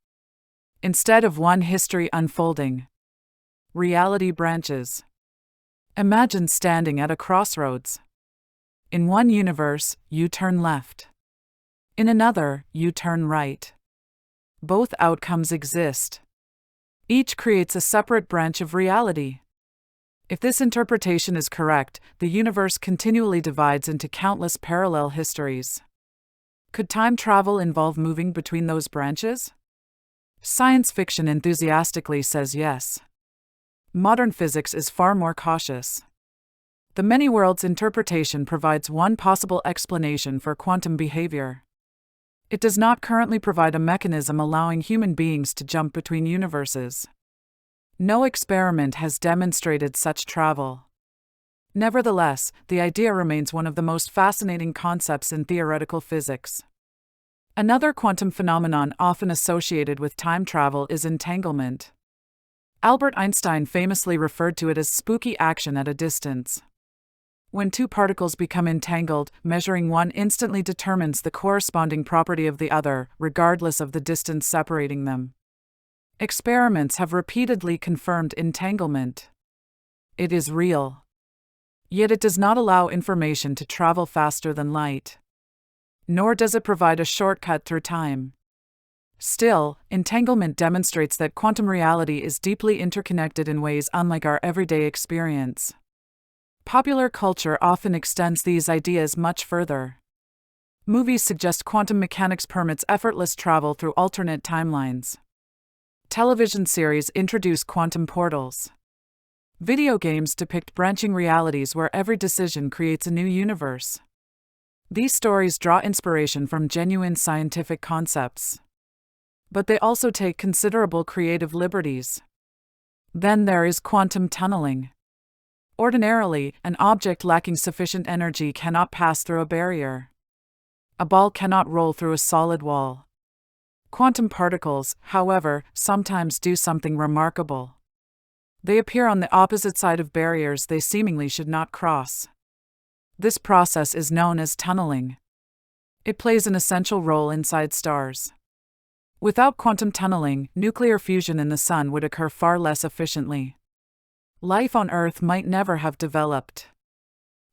Instead of one history unfolding, reality branches. Imagine standing at a crossroads. In one universe, you turn left. In another, you turn right. Both outcomes exist. Each creates a separate branch of reality. If this interpretation is correct, the universe continually divides into countless parallel histories. Could time travel involve moving between those branches? Science fiction enthusiastically says yes. Modern physics is far more cautious. The many worlds interpretation provides one possible explanation for quantum behavior. It does not currently provide a mechanism allowing human beings to jump between universes. No experiment has demonstrated such travel. Nevertheless, the idea remains one of the most fascinating concepts in theoretical physics. Another quantum phenomenon often associated with time travel is entanglement. Albert Einstein famously referred to it as spooky action at a distance. When two particles become entangled, measuring one instantly determines the corresponding property of the other, regardless of the distance separating them. Experiments have repeatedly confirmed entanglement. It is real. Yet it does not allow information to travel faster than light. Nor does it provide a shortcut through time. Still, entanglement demonstrates that quantum reality is deeply interconnected in ways unlike our everyday experience. Popular culture often extends these ideas much further. Movies suggest quantum mechanics permits effortless travel through alternate timelines. Television series introduce quantum portals. Video games depict branching realities where every decision creates a new universe. These stories draw inspiration from genuine scientific concepts. But they also take considerable creative liberties. Then there is quantum tunneling. Ordinarily, an object lacking sufficient energy cannot pass through a barrier. A ball cannot roll through a solid wall. Quantum particles, however, sometimes do something remarkable. They appear on the opposite side of barriers they seemingly should not cross. This process is known as tunneling. It plays an essential role inside stars. Without quantum tunneling, nuclear fusion in the Sun would occur far less efficiently. Life on Earth might never have developed.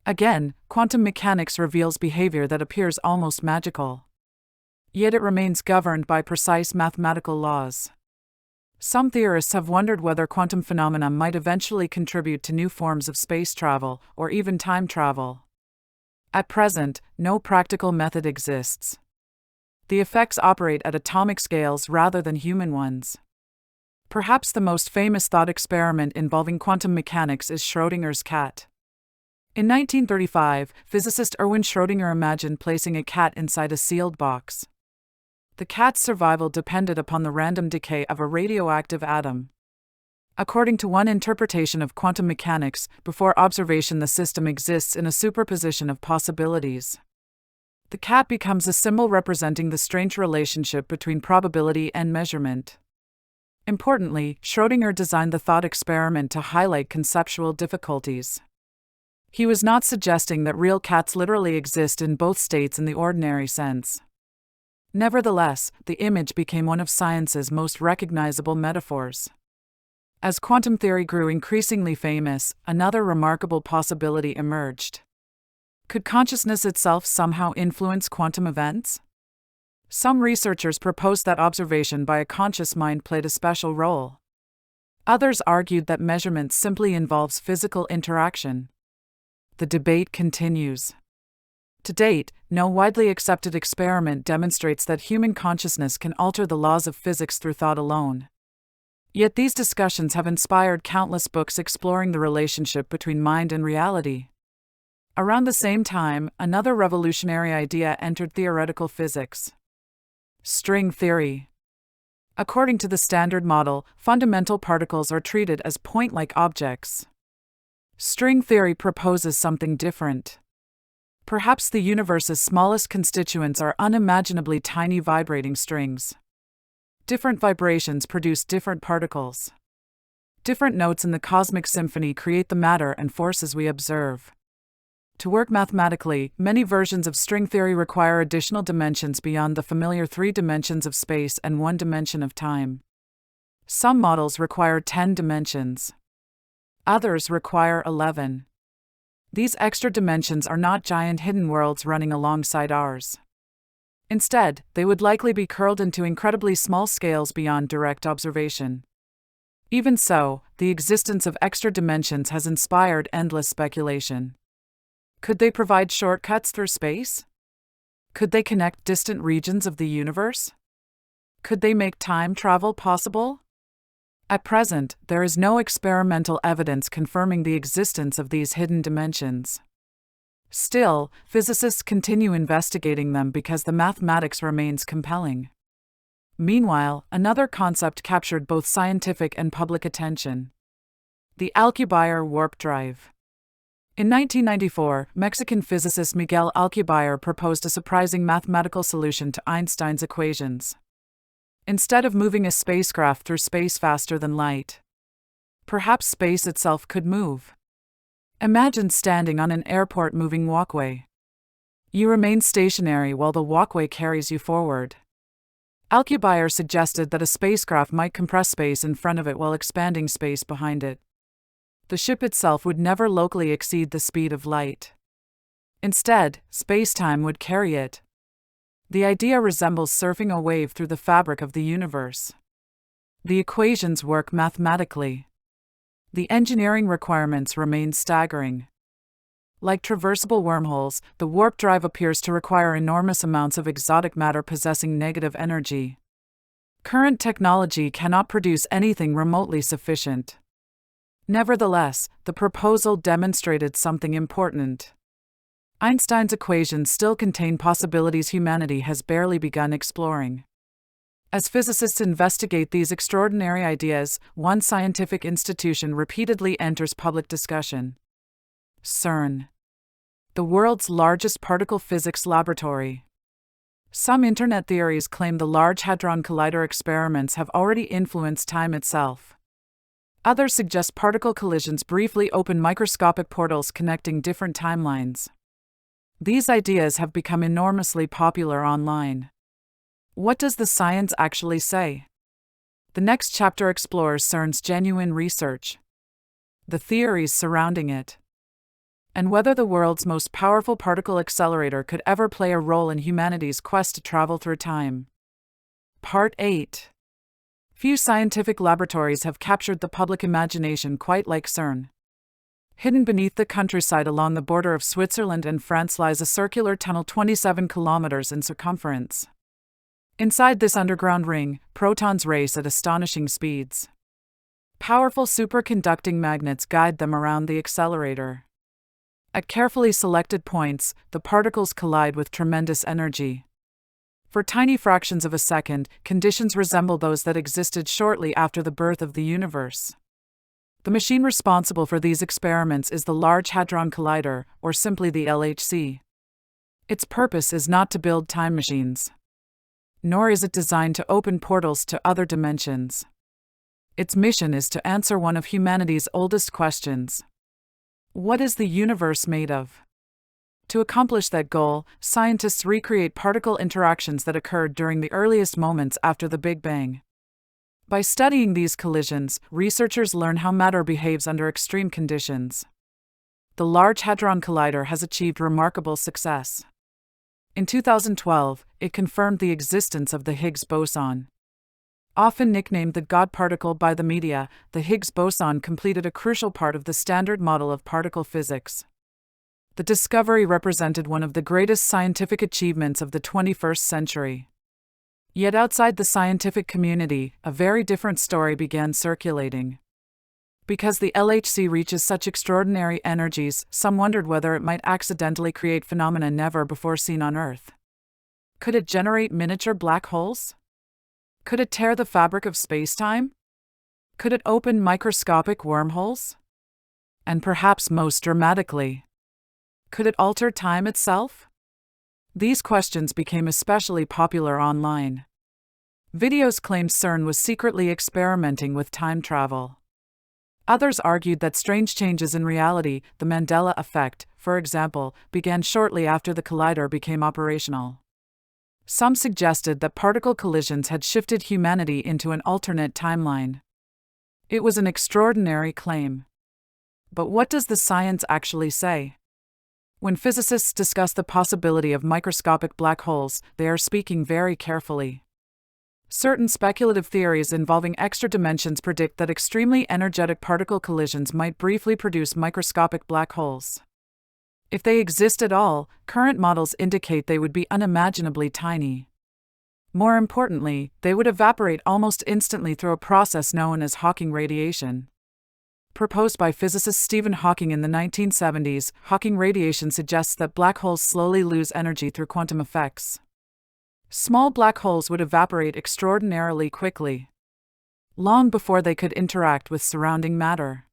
Again, quantum mechanics reveals behavior that appears almost magical. Yet it remains governed by precise mathematical laws. Some theorists have wondered whether quantum phenomena might eventually contribute to new forms of space travel, or even time travel. At present, no practical method exists. The effects operate at atomic scales rather than human ones. Perhaps the most famous thought experiment involving quantum mechanics is Schrödinger's cat. In 1935, physicist Erwin Schrödinger imagined placing a cat inside a sealed box. The cat's survival depended upon the random decay of a radioactive atom. According to one interpretation of quantum mechanics, before observation the system exists in a superposition of possibilities. The cat becomes a symbol representing the strange relationship between probability and measurement. Importantly, Schrödinger designed the thought experiment to highlight conceptual difficulties. He was not suggesting that real cats literally exist in both states in the ordinary sense. Nevertheless, the image became one of science's most recognizable metaphors. As quantum theory grew increasingly famous, another remarkable possibility emerged. Could consciousness itself somehow influence quantum events? Some researchers proposed that observation by a conscious mind played a special role. Others argued that measurement simply involves physical interaction. The debate continues. To date, no widely accepted experiment demonstrates that human consciousness can alter the laws of physics through thought alone. Yet these discussions have inspired countless books exploring the relationship between mind and reality. Around the same time, another revolutionary idea entered theoretical physics. String theory. According to the Standard Model, fundamental particles are treated as point-like objects. String theory proposes something different. Perhaps the universe's smallest constituents are unimaginably tiny vibrating strings. Different vibrations produce different particles. Different notes in the cosmic symphony create the matter and forces we observe. To work mathematically, many versions of string theory require additional dimensions beyond the familiar 3 dimensions of space and 1 dimension of time. Some models require 10 dimensions. Others require 11. These extra dimensions are not giant hidden worlds running alongside ours. Instead, they would likely be curled into incredibly small scales beyond direct observation. Even so, the existence of extra dimensions has inspired endless speculation. Could they provide shortcuts through space? Could they connect distant regions of the universe? Could they make time travel possible? At present, there is no experimental evidence confirming the existence of these hidden dimensions. Still, physicists continue investigating them because the mathematics remains compelling. Meanwhile, another concept captured both scientific and public attention: the Alcubierre warp drive. In 1994, Mexican physicist Miguel Alcubierre proposed a surprising mathematical solution to Einstein's equations. Instead of moving a spacecraft through space faster than light, perhaps space itself could move. Imagine standing on an airport moving walkway. You remain stationary while the walkway carries you forward. Alcubierre suggested that a spacecraft might compress space in front of it while expanding space behind it. The ship itself would never locally exceed the speed of light. Instead, space-time would carry it. The idea resembles surfing a wave through the fabric of the universe. The equations work mathematically. The engineering requirements remain staggering. Like traversable wormholes, the warp drive appears to require enormous amounts of exotic matter possessing negative energy. Current technology cannot produce anything remotely sufficient. Nevertheless, the proposal demonstrated something important. Einstein's equations still contain possibilities humanity has barely begun exploring. As physicists investigate these extraordinary ideas, one scientific institution repeatedly enters public discussion: CERN, the world's largest particle physics laboratory. Some internet theories claim the Large Hadron Collider experiments have already influenced time itself. Others suggest particle collisions briefly open microscopic portals connecting different timelines. These ideas have become enormously popular online. What does the science actually say? The next chapter explores CERN's genuine research, the theories surrounding it, and whether the world's most powerful particle accelerator could ever play a role in humanity's quest to travel through time. Part 8. Few scientific laboratories have captured the public imagination quite like CERN. Hidden beneath the countryside along the border of Switzerland and France lies a circular tunnel 27 kilometers in circumference. Inside this underground ring, protons race at astonishing speeds. Powerful superconducting magnets guide them around the accelerator. At carefully selected points, the particles collide with tremendous energy. For tiny fractions of a second, conditions resemble those that existed shortly after the birth of the universe. The machine responsible for these experiments is the Large Hadron Collider, or simply the LHC. Its purpose is not to build time machines, nor is it designed to open portals to other dimensions. Its mission is to answer one of humanity's oldest questions: what is the universe made of? To accomplish that goal, scientists recreate particle interactions that occurred during the earliest moments after the Big Bang. By studying these collisions, researchers learn how matter behaves under extreme conditions. The Large Hadron Collider has achieved remarkable success. In 2012, it confirmed the existence of the Higgs boson. Often nicknamed the God particle by the media, the Higgs boson completed a crucial part of the standard model of particle physics. The discovery represented one of the greatest scientific achievements of the 21st century. Yet outside the scientific community, a very different story began circulating. Because the LHC reaches such extraordinary energies, some wondered whether it might accidentally create phenomena never before seen on Earth. Could it generate miniature black holes? Could it tear the fabric of space-time? Could it open microscopic wormholes? And perhaps most dramatically, could it alter time itself? These questions became especially popular online. Videos claimed CERN was secretly experimenting with time travel. Others argued that strange changes in reality, the Mandela effect, for example, began shortly after the collider became operational. Some suggested that particle collisions had shifted humanity into an alternate timeline. It was an extraordinary claim. But what does the science actually say? When physicists discuss the possibility of microscopic black holes, they are speaking very carefully. Certain speculative theories involving extra dimensions predict that extremely energetic particle collisions might briefly produce microscopic black holes. If they exist at all, current models indicate they would be unimaginably tiny. More importantly, they would evaporate almost instantly through a process known as Hawking radiation. Proposed by physicist Stephen Hawking in the 1970s, Hawking radiation suggests that black holes slowly lose energy through quantum effects. Small black holes would evaporate extraordinarily quickly, long before they could interact with surrounding matter.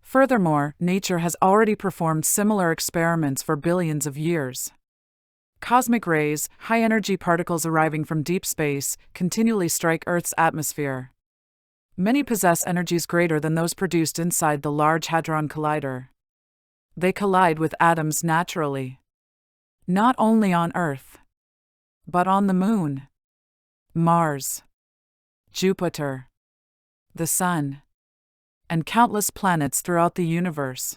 Furthermore, nature has already performed similar experiments for billions of years. Cosmic rays, high-energy particles arriving from deep space, continually strike Earth's atmosphere. Many possess energies greater than those produced inside the Large Hadron Collider. They collide with atoms naturally. Not only on Earth, but on the Moon, Mars, Jupiter, the Sun, and countless planets throughout the universe.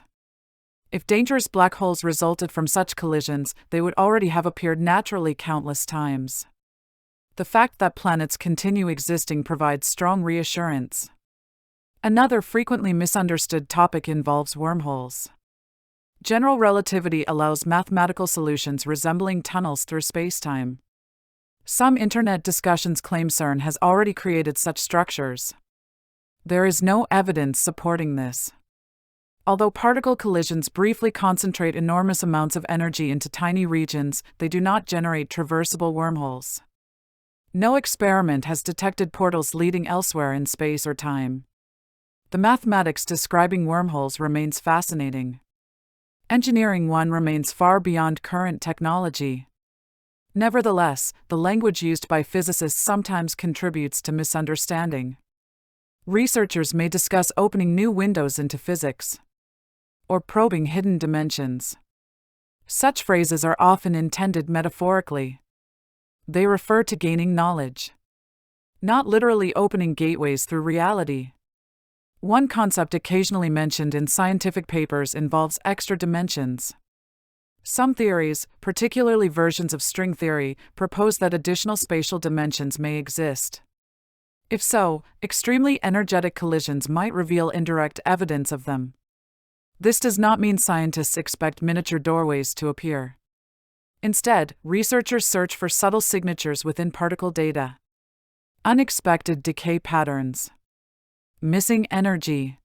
If dangerous black holes resulted from such collisions, they would already have appeared naturally countless times. The fact that planets continue existing provides strong reassurance. Another frequently misunderstood topic involves wormholes. General relativity allows mathematical solutions resembling tunnels through spacetime. Some internet discussions claim CERN has already created such structures. There is no evidence supporting this. Although particle collisions briefly concentrate enormous amounts of energy into tiny regions, they do not generate traversable wormholes. No experiment has detected portals leading elsewhere in space or time. The mathematics describing wormholes remains fascinating. Engineering one remains far beyond current technology. Nevertheless, the language used by physicists sometimes contributes to misunderstanding. Researchers may discuss opening new windows into physics or probing hidden dimensions. Such phrases are often intended metaphorically. They refer to gaining knowledge, not literally opening gateways through reality. One concept occasionally mentioned in scientific papers involves extra dimensions. Some theories, particularly versions of string theory, propose that additional spatial dimensions may exist. If so, extremely energetic collisions might reveal indirect evidence of them. This does not mean scientists expect miniature doorways to appear. Instead, researchers search for subtle signatures within particle data. Unexpected decay patterns, missing energy,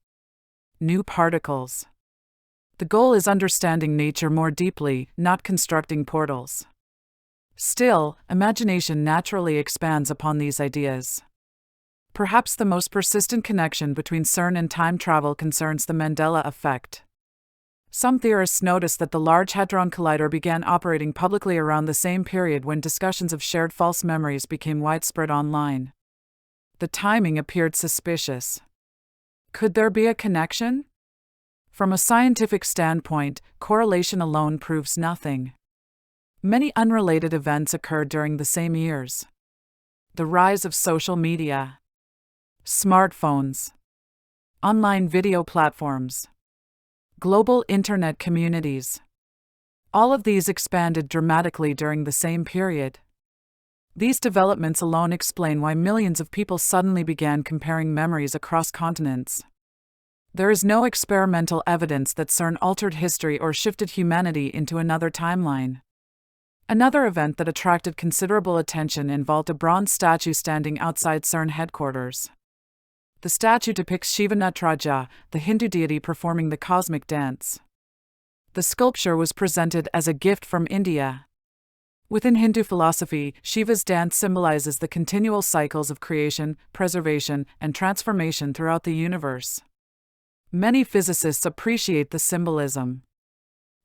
new particles. The goal is understanding nature more deeply, not constructing portals. Still, imagination naturally expands upon these ideas. Perhaps the most persistent connection between CERN and time travel concerns the Mandela effect. Some theorists notice that the Large Hadron Collider began operating publicly around the same period when discussions of shared false memories became widespread online. The timing appeared suspicious. Could there be a connection? From a scientific standpoint, correlation alone proves nothing. Many unrelated events occurred during the same years. The rise of social media, smartphones, online video platforms, global internet communities. All of these expanded dramatically during the same period. These developments alone explain why millions of people suddenly began comparing memories across continents. There is no experimental evidence that CERN altered history or shifted humanity into another timeline. Another event that attracted considerable attention involved a bronze statue standing outside CERN headquarters. The statue depicts Shiva Nataraja, the Hindu deity performing the cosmic dance. The sculpture was presented as a gift from India. Within Hindu philosophy, Shiva's dance symbolizes the continual cycles of creation, preservation, and transformation throughout the universe. Many physicists appreciate the symbolism.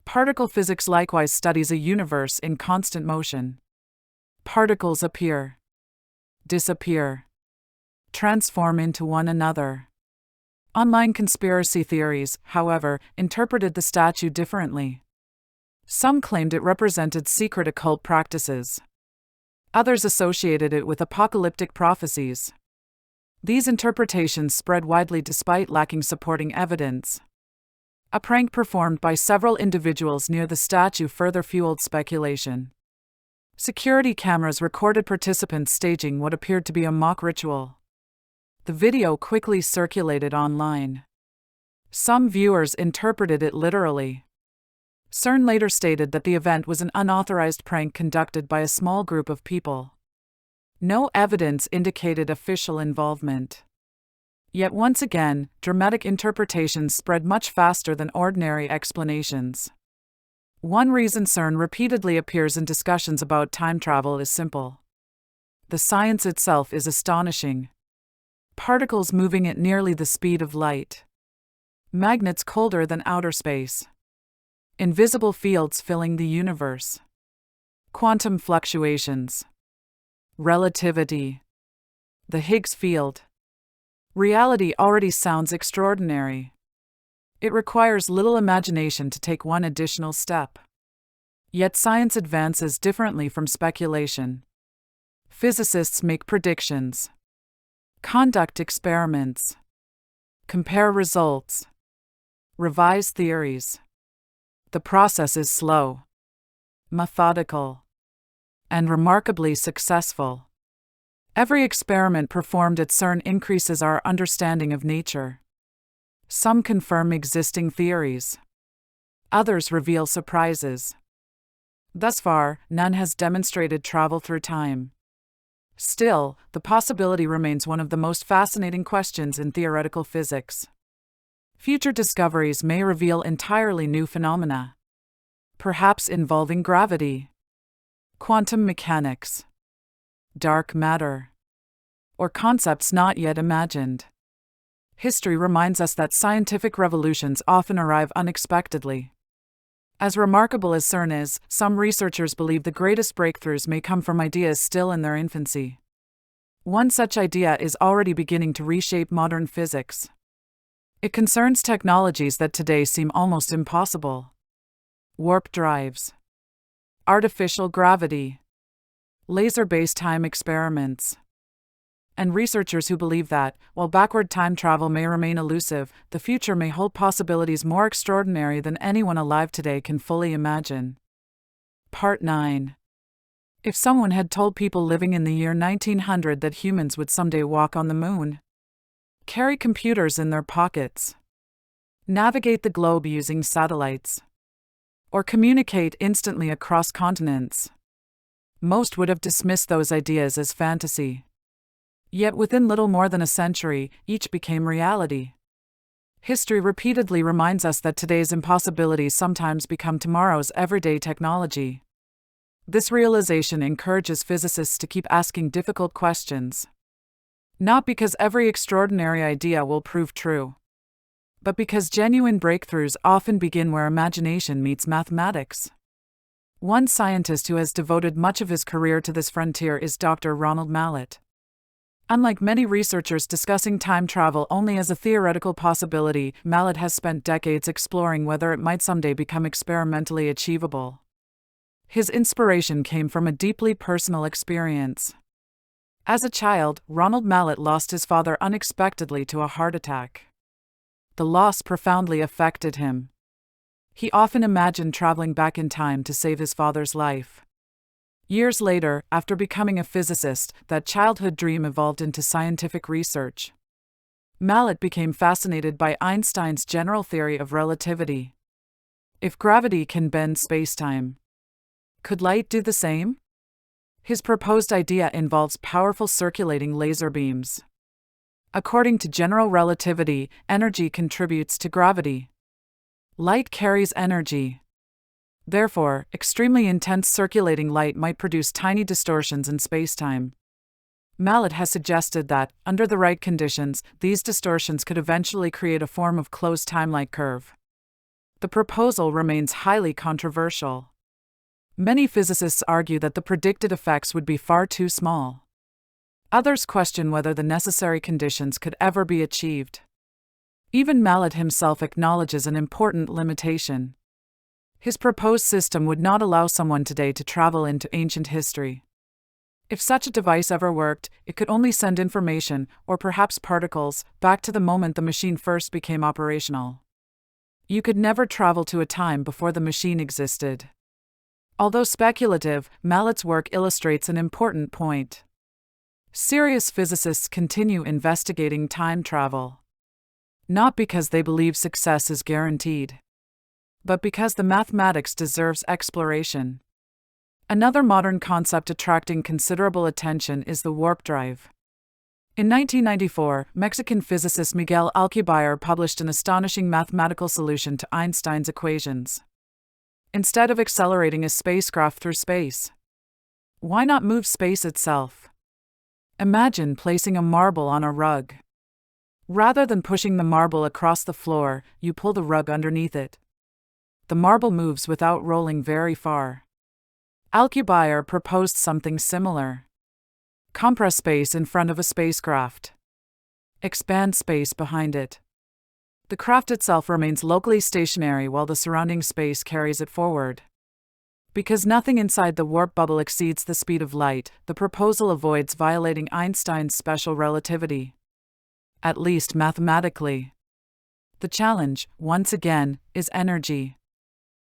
Particle physics likewise studies a universe in constant motion. Particles appear, disappear, transform into one another. Online conspiracy theories, however, interpreted the statue differently. Some claimed it represented secret occult practices. Others associated it with apocalyptic prophecies. These interpretations spread widely despite lacking supporting evidence. A prank performed by several individuals near the statue further fueled speculation. Security cameras recorded participants staging what appeared to be a mock ritual. The video quickly circulated online. Some viewers interpreted it literally. CERN later stated that the event was an unauthorized prank conducted by a small group of people. No evidence indicated official involvement. Yet once again, dramatic interpretations spread much faster than ordinary explanations. One reason CERN repeatedly appears in discussions about time travel is simple. The science itself is astonishing. Particles moving at nearly the speed of light. Magnets colder than outer space. Invisible fields filling the universe. Quantum fluctuations. Relativity. The Higgs field. Reality already sounds extraordinary. It requires little imagination to take one additional step. Yet science advances differently from speculation. Physicists make predictions. Conduct experiments. Compare results. Revise theories. The process is slow, methodical, and remarkably successful. Every experiment performed at CERN increases our understanding of nature. Some confirm existing theories. Others reveal surprises. Thus far, none has demonstrated travel through time. Still, the possibility remains one of the most fascinating questions in theoretical physics. Future discoveries may reveal entirely new phenomena, perhaps involving gravity, quantum mechanics, dark matter, or concepts not yet imagined. History reminds us that scientific revolutions often arrive unexpectedly. As remarkable as CERN is, some researchers believe the greatest breakthroughs may come from ideas still in their infancy. One such idea is already beginning to reshape modern physics. It concerns technologies that today seem almost impossible. Warp drives, artificial gravity, laser-based time experiments, and researchers who believe that, while backward time travel may remain elusive, the future may hold possibilities more extraordinary than anyone alive today can fully imagine. Part 9. If someone had told people living in the year 1900 that humans would someday walk on the moon, carry computers in their pockets, navigate the globe using satellites, or communicate instantly across continents, most would have dismissed those ideas as fantasy. Yet within little more than a century, each became reality. History repeatedly reminds us that today's impossibilities sometimes become tomorrow's everyday technology. This realization encourages physicists to keep asking difficult questions. Not because every extraordinary idea will prove true, but because genuine breakthroughs often begin where imagination meets mathematics. One scientist who has devoted much of his career to this frontier is Dr. Ronald Mallett. Unlike many researchers discussing time travel only as a theoretical possibility, Mallett has spent decades exploring whether it might someday become experimentally achievable. His inspiration came from a deeply personal experience. As a child, Ronald Mallett lost his father unexpectedly to a heart attack. The loss profoundly affected him. He often imagined traveling back in time to save his father's life. Years later, after becoming a physicist, that childhood dream evolved into scientific research. Mallett became fascinated by Einstein's general theory of relativity. If gravity can bend spacetime, could light do the same? His proposed idea involves powerful circulating laser beams. According to general relativity, energy contributes to gravity. Light carries energy. Therefore, extremely intense circulating light might produce tiny distortions in spacetime. Mallett has suggested that, under the right conditions, these distortions could eventually create a form of closed time-like curve. The proposal remains highly controversial. Many physicists argue that the predicted effects would be far too small. Others question whether the necessary conditions could ever be achieved. Even Mallett himself acknowledges an important limitation. His proposed system would not allow someone today to travel into ancient history. If such a device ever worked, it could only send information, or perhaps particles, back to the moment the machine first became operational. You could never travel to a time before the machine existed. Although speculative, Mallett's work illustrates an important point. Serious physicists continue investigating time travel. Not because they believe success is guaranteed, but because the mathematics deserves exploration. Another modern concept attracting considerable attention is the warp drive. In 1994, Mexican physicist Miguel Alcubierre published an astonishing mathematical solution to Einstein's equations. Instead of accelerating a spacecraft through space, why not move space itself? Imagine placing a marble on a rug. Rather than pushing the marble across the floor, you pull the rug underneath it. The marble moves without rolling very far. Alcubierre proposed something similar. Compress space in front of a spacecraft. Expand space behind it. The craft itself remains locally stationary while the surrounding space carries it forward. Because nothing inside the warp bubble exceeds the speed of light, the proposal avoids violating Einstein's special relativity. At least mathematically. The challenge, once again, is energy.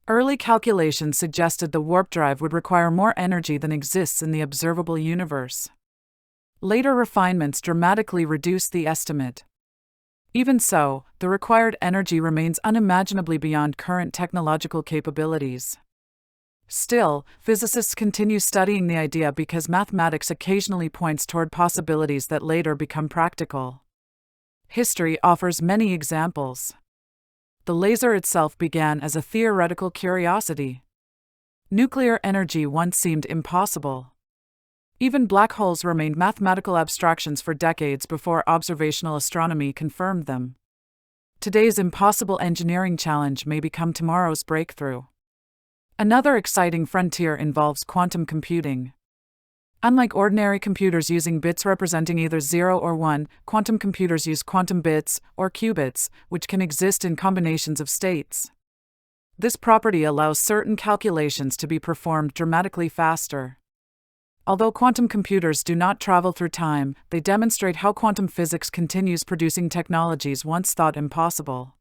Early calculations suggested the warp drive would require more energy than exists in the observable universe. Later refinements dramatically reduced the estimate. Even so, the required energy remains unimaginably beyond current technological capabilities. Still, physicists continue studying the idea because mathematics occasionally points toward possibilities that later become practical. History offers many examples. The laser itself began as a theoretical curiosity. Nuclear energy once seemed impossible. Even black holes remained mathematical abstractions for decades before observational astronomy confirmed them. Today's impossible engineering challenge may become tomorrow's breakthrough. Another exciting frontier involves quantum computing. Unlike ordinary computers using bits representing either 0 or 1, quantum computers use quantum bits, or qubits, which can exist in combinations of states. This property allows certain calculations to be performed dramatically faster. Although quantum computers do not travel through time, they demonstrate how quantum physics continues producing technologies once thought impossible.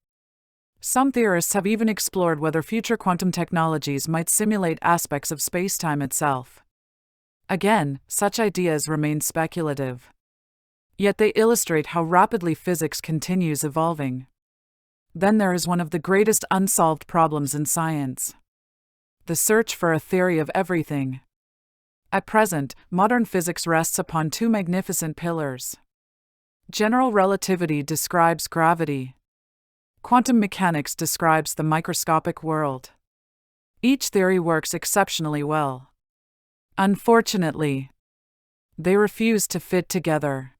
Some theorists have even explored whether future quantum technologies might simulate aspects of spacetime itself. Again, such ideas remain speculative. Yet they illustrate how rapidly physics continues evolving. Then there is one of the greatest unsolved problems in science: the search for a theory of everything. At present, modern physics rests upon two magnificent pillars. General relativity describes gravity. Quantum mechanics describes the microscopic world. Each theory works exceptionally well. Unfortunately, they refuse to fit together.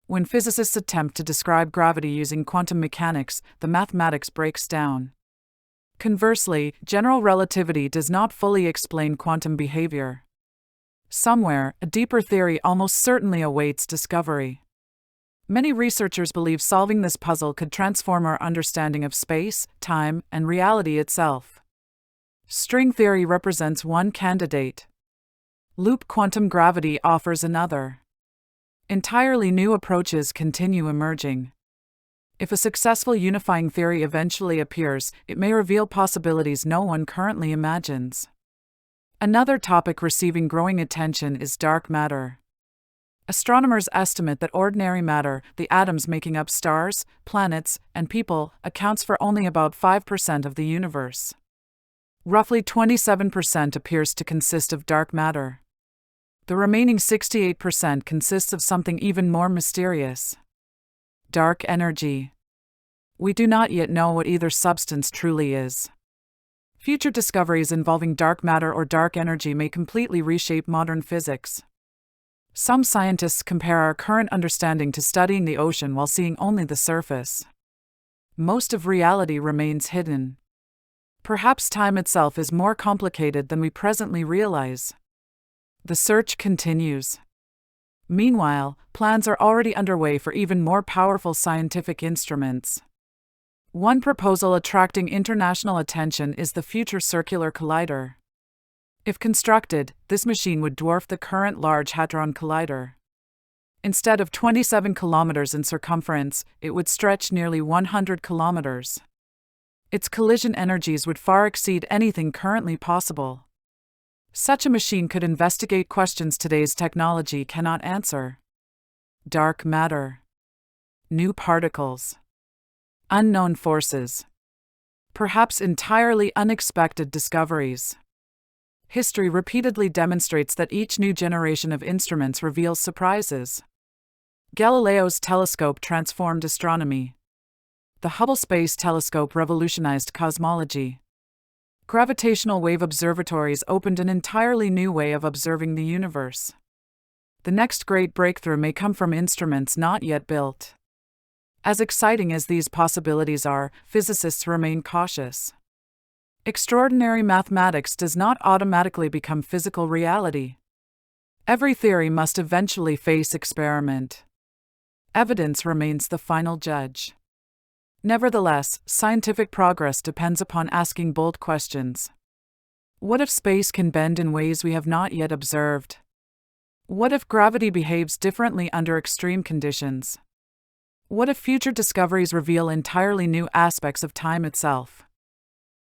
When physicists attempt to describe gravity using quantum mechanics, the mathematics breaks down. Conversely, general relativity does not fully explain quantum behavior. Somewhere, a deeper theory almost certainly awaits discovery. Many researchers believe solving this puzzle could transform our understanding of space, time, and reality itself. String theory represents one candidate. Loop quantum gravity offers another. Entirely new approaches continue emerging. If a successful unifying theory eventually appears, it may reveal possibilities no one currently imagines. Another topic receiving growing attention is dark matter. Astronomers estimate that ordinary matter, the atoms making up stars, planets, and people, accounts for only about 5% of the universe. Roughly 27% appears to consist of dark matter. The remaining 68% consists of something even more mysterious: dark energy. We do not yet know what either substance truly is. Future discoveries involving dark matter or dark energy may completely reshape modern physics. Some scientists compare our current understanding to studying the ocean while seeing only the surface. Most of reality remains hidden. Perhaps time itself is more complicated than we presently realize. The search continues. Meanwhile, plans are already underway for even more powerful scientific instruments. One proposal attracting international attention is the Future Circular Collider. If constructed, this machine would dwarf the current Large Hadron Collider. Instead of 27 kilometers in circumference, it would stretch nearly 100 kilometers. Its collision energies would far exceed anything currently possible. Such a machine could investigate questions today's technology cannot answer. Dark matter, new particles, unknown forces, perhaps entirely unexpected discoveries. History repeatedly demonstrates that each new generation of instruments reveals surprises. Galileo's telescope transformed astronomy. The Hubble Space Telescope revolutionized cosmology. Gravitational wave observatories opened an entirely new way of observing the universe. The next great breakthrough may come from instruments not yet built. As exciting as these possibilities are, physicists remain cautious. Extraordinary mathematics does not automatically become physical reality. Every theory must eventually face experiment. Evidence remains the final judge. Nevertheless, scientific progress depends upon asking bold questions. What if space can bend in ways we have not yet observed? What if gravity behaves differently under extreme conditions? What if future discoveries reveal entirely new aspects of time itself?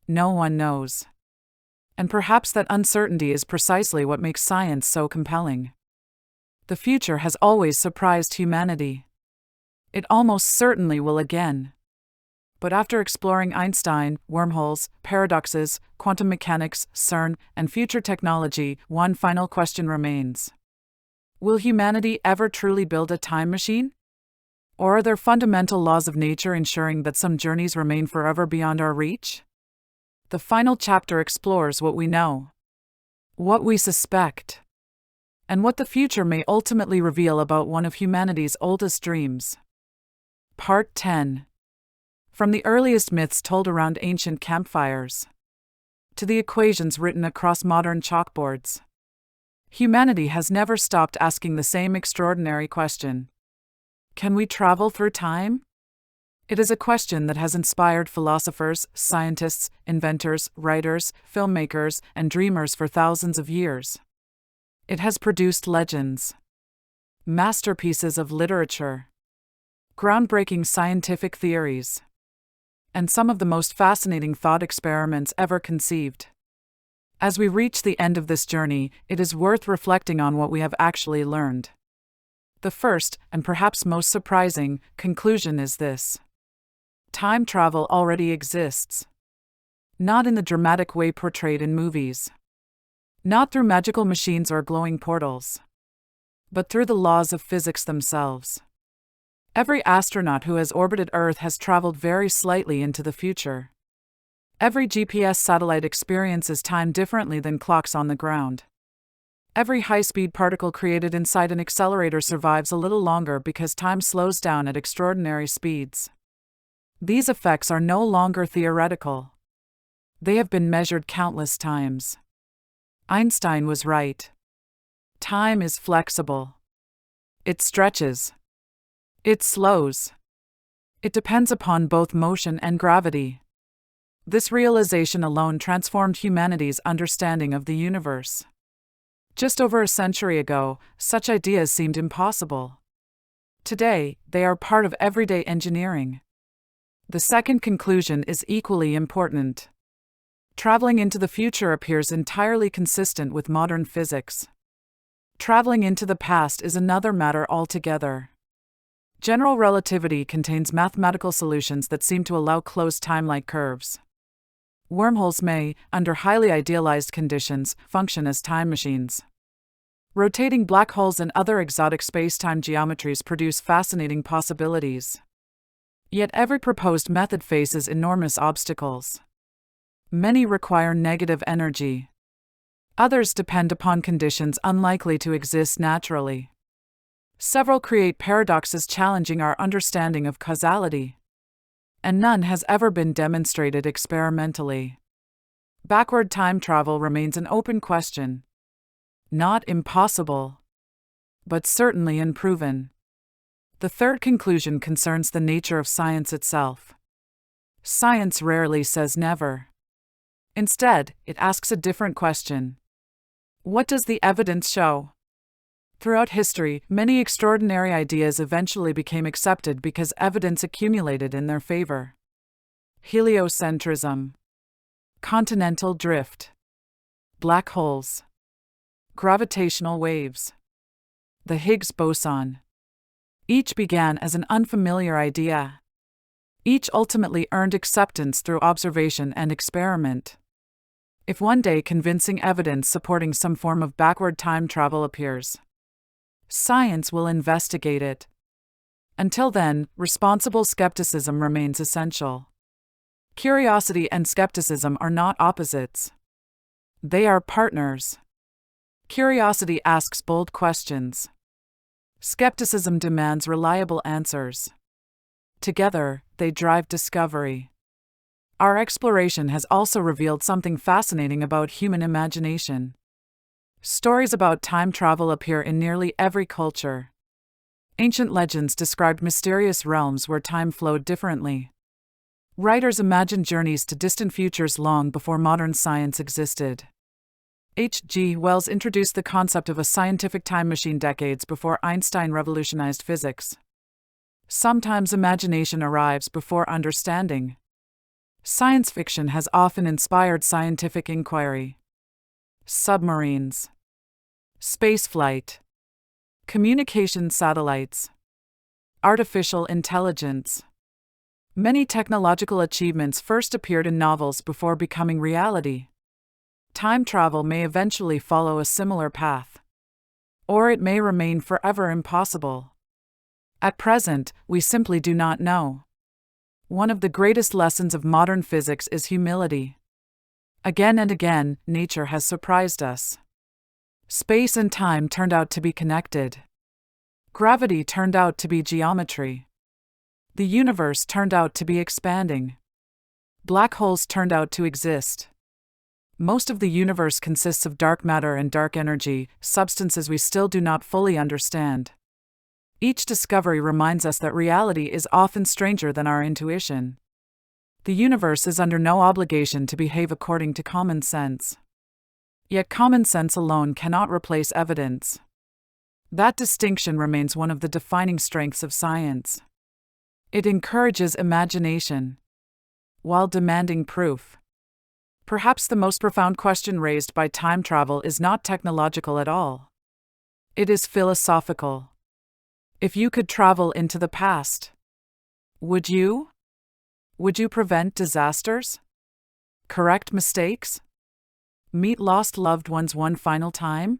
No one knows. And perhaps that uncertainty is precisely what makes science so compelling. The future has always surprised humanity. It almost certainly will again. But after exploring Einstein, wormholes, paradoxes, quantum mechanics, CERN, and future technology, one final question remains. Will humanity ever truly build a time machine? Or are there fundamental laws of nature ensuring that some journeys remain forever beyond our reach? The final chapter explores what we know, what we suspect, and what the future may ultimately reveal about one of humanity's oldest dreams. Part 10. From the earliest myths told around ancient campfires to the equations written across modern chalkboards, humanity has never stopped asking the same extraordinary question. Can we travel through time? It is a question that has inspired philosophers, scientists, inventors, writers, filmmakers, and dreamers for thousands of years. It has produced legends, masterpieces of literature, groundbreaking scientific theories, and some of the most fascinating thought experiments ever conceived. As we reach the end of this journey, it is worth reflecting on what we have actually learned. The first, and perhaps most surprising, conclusion is this. Time travel already exists. Not in the dramatic way portrayed in movies. Not through magical machines or glowing portals. But through the laws of physics themselves. Every astronaut who has orbited Earth has traveled very slightly into the future. Every GPS satellite experiences time differently than clocks on the ground. Every high-speed particle created inside an accelerator survives a little longer because time slows down at extraordinary speeds. These effects are no longer theoretical. They have been measured countless times. Einstein was right. Time is flexible. It stretches. It slows. It depends upon both motion and gravity. This realization alone transformed humanity's understanding of the universe. Just over a century ago, such ideas seemed impossible. Today, they are part of everyday engineering. The second conclusion is equally important. Traveling into the future appears entirely consistent with modern physics. Traveling into the past is another matter altogether. General relativity contains mathematical solutions that seem to allow closed time-like curves. Wormholes may, under highly idealized conditions, function as time machines. Rotating black holes and other exotic space-time geometries produce fascinating possibilities. Yet every proposed method faces enormous obstacles. Many require negative energy. Others depend upon conditions unlikely to exist naturally. Several create paradoxes challenging our understanding of causality. And none has ever been demonstrated experimentally. Backward time travel remains an open question. Not impossible, but certainly unproven. The third conclusion concerns the nature of science itself. Science rarely says never. Instead, it asks a different question. What does the evidence show? Throughout history, many extraordinary ideas eventually became accepted because evidence accumulated in their favor. Heliocentrism, continental drift, black holes, Gravitational waves. The Higgs boson. Each began as an unfamiliar idea. Each ultimately earned acceptance through observation and experiment. If one day convincing evidence supporting some form of backward time travel appears, science will investigate it. Until then, responsible skepticism remains essential. Curiosity and skepticism are not opposites. They are partners. Curiosity asks bold questions. Skepticism demands reliable answers. Together, they drive discovery. Our exploration has also revealed something fascinating about human imagination. Stories about time travel appear in nearly every culture. Ancient legends described mysterious realms where time flowed differently. Writers imagined journeys to distant futures long before modern science existed. H.G. Wells introduced the concept of a scientific time machine decades before Einstein revolutionized physics. Sometimes imagination arrives before understanding. Science fiction has often inspired scientific inquiry. Submarines. Spaceflight. Communication satellites. Artificial intelligence. Many technological achievements first appeared in novels before becoming reality. Time travel may eventually follow a similar path. Or it may remain forever impossible. At present, we simply do not know. One of the greatest lessons of modern physics is humility. Again and again, nature has surprised us. Space and time turned out to be connected. Gravity turned out to be geometry. The universe turned out to be expanding. Black holes turned out to exist. Most of the universe consists of dark matter and dark energy, substances we still do not fully understand. Each discovery reminds us that reality is often stranger than our intuition. The universe is under no obligation to behave according to common sense. Yet common sense alone cannot replace evidence. That distinction remains one of the defining strengths of science. It encourages imagination, while demanding proof. Perhaps the most profound question raised by time travel is not technological at all. It is philosophical. If you could travel into the past, would you? Would you prevent disasters? Correct mistakes? Meet lost loved ones one final time?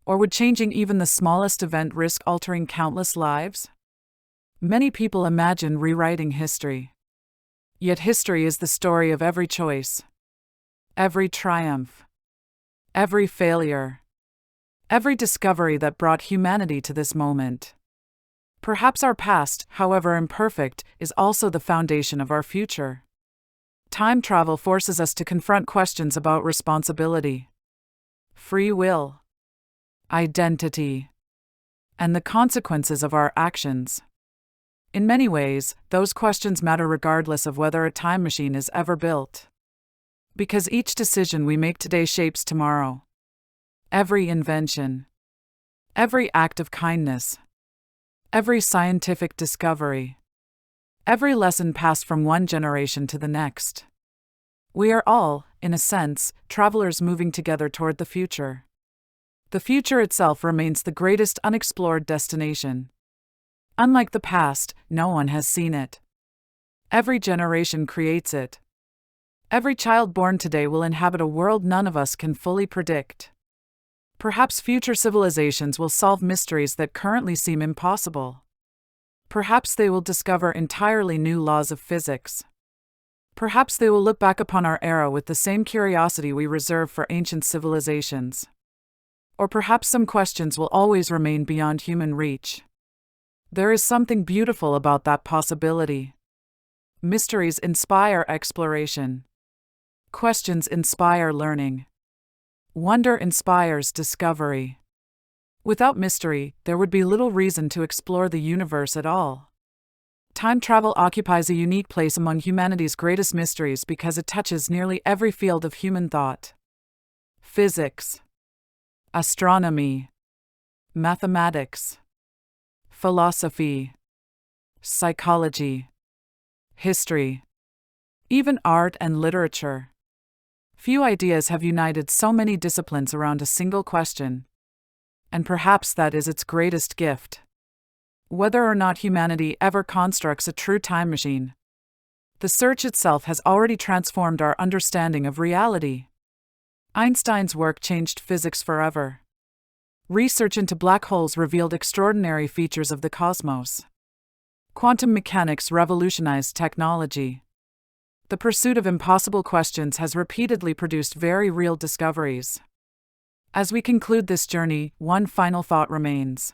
Or would changing even the smallest event risk altering countless lives? Many people imagine rewriting history. Yet history is the story of every choice. Every triumph, every failure, every discovery that brought humanity to this moment. Perhaps our past, however imperfect, is also the foundation of our future. Time travel forces us to confront questions about responsibility, free will, identity, and the consequences of our actions. In many ways, those questions matter regardless of whether a time machine is ever built. Because each decision we make today shapes tomorrow. Every invention, every act of kindness, every scientific discovery, every lesson passed from one generation to the next. We are all, in a sense, travelers moving together toward the future. The future itself remains the greatest unexplored destination. Unlike the past, no one has seen it. Every generation creates it. Every child born today will inhabit a world none of us can fully predict. Perhaps future civilizations will solve mysteries that currently seem impossible. Perhaps they will discover entirely new laws of physics. Perhaps they will look back upon our era with the same curiosity we reserve for ancient civilizations. Or perhaps some questions will always remain beyond human reach. There is something beautiful about that possibility. Mysteries inspire exploration. Questions inspire learning. Wonder inspires discovery. Without mystery, there would be little reason to explore the universe at all. Time travel occupies a unique place among humanity's greatest mysteries because it touches nearly every field of human thought. Physics, astronomy, mathematics, philosophy, psychology, history, even art and literature. Few ideas have united so many disciplines around a single question. And perhaps that is its greatest gift. Whether or not humanity ever constructs a true time machine, the search itself has already transformed our understanding of reality. Einstein's work changed physics forever. Research into black holes revealed extraordinary features of the cosmos. Quantum mechanics revolutionized technology. The pursuit of impossible questions has repeatedly produced very real discoveries. As we conclude this journey, one final thought remains.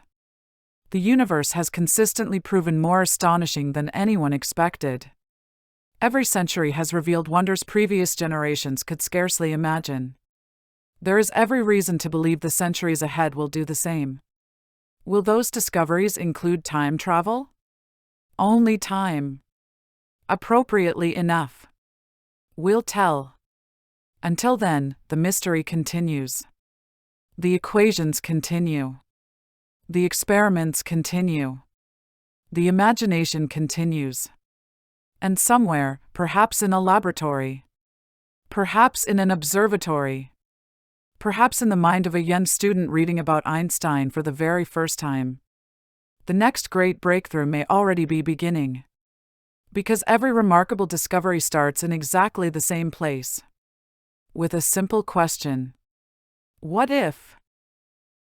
The universe has consistently proven more astonishing than anyone expected. Every century has revealed wonders previous generations could scarcely imagine. There is every reason to believe the centuries ahead will do the same. Will those discoveries include time travel? Only time, appropriately enough, will tell. Until then, the mystery continues. The equations continue. The experiments continue. The imagination continues. And somewhere, perhaps in a laboratory, perhaps in an observatory, perhaps in the mind of a young student reading about Einstein for the very first time, the next great breakthrough may already be beginning. Because every remarkable discovery starts in exactly the same place. With a simple question. What if?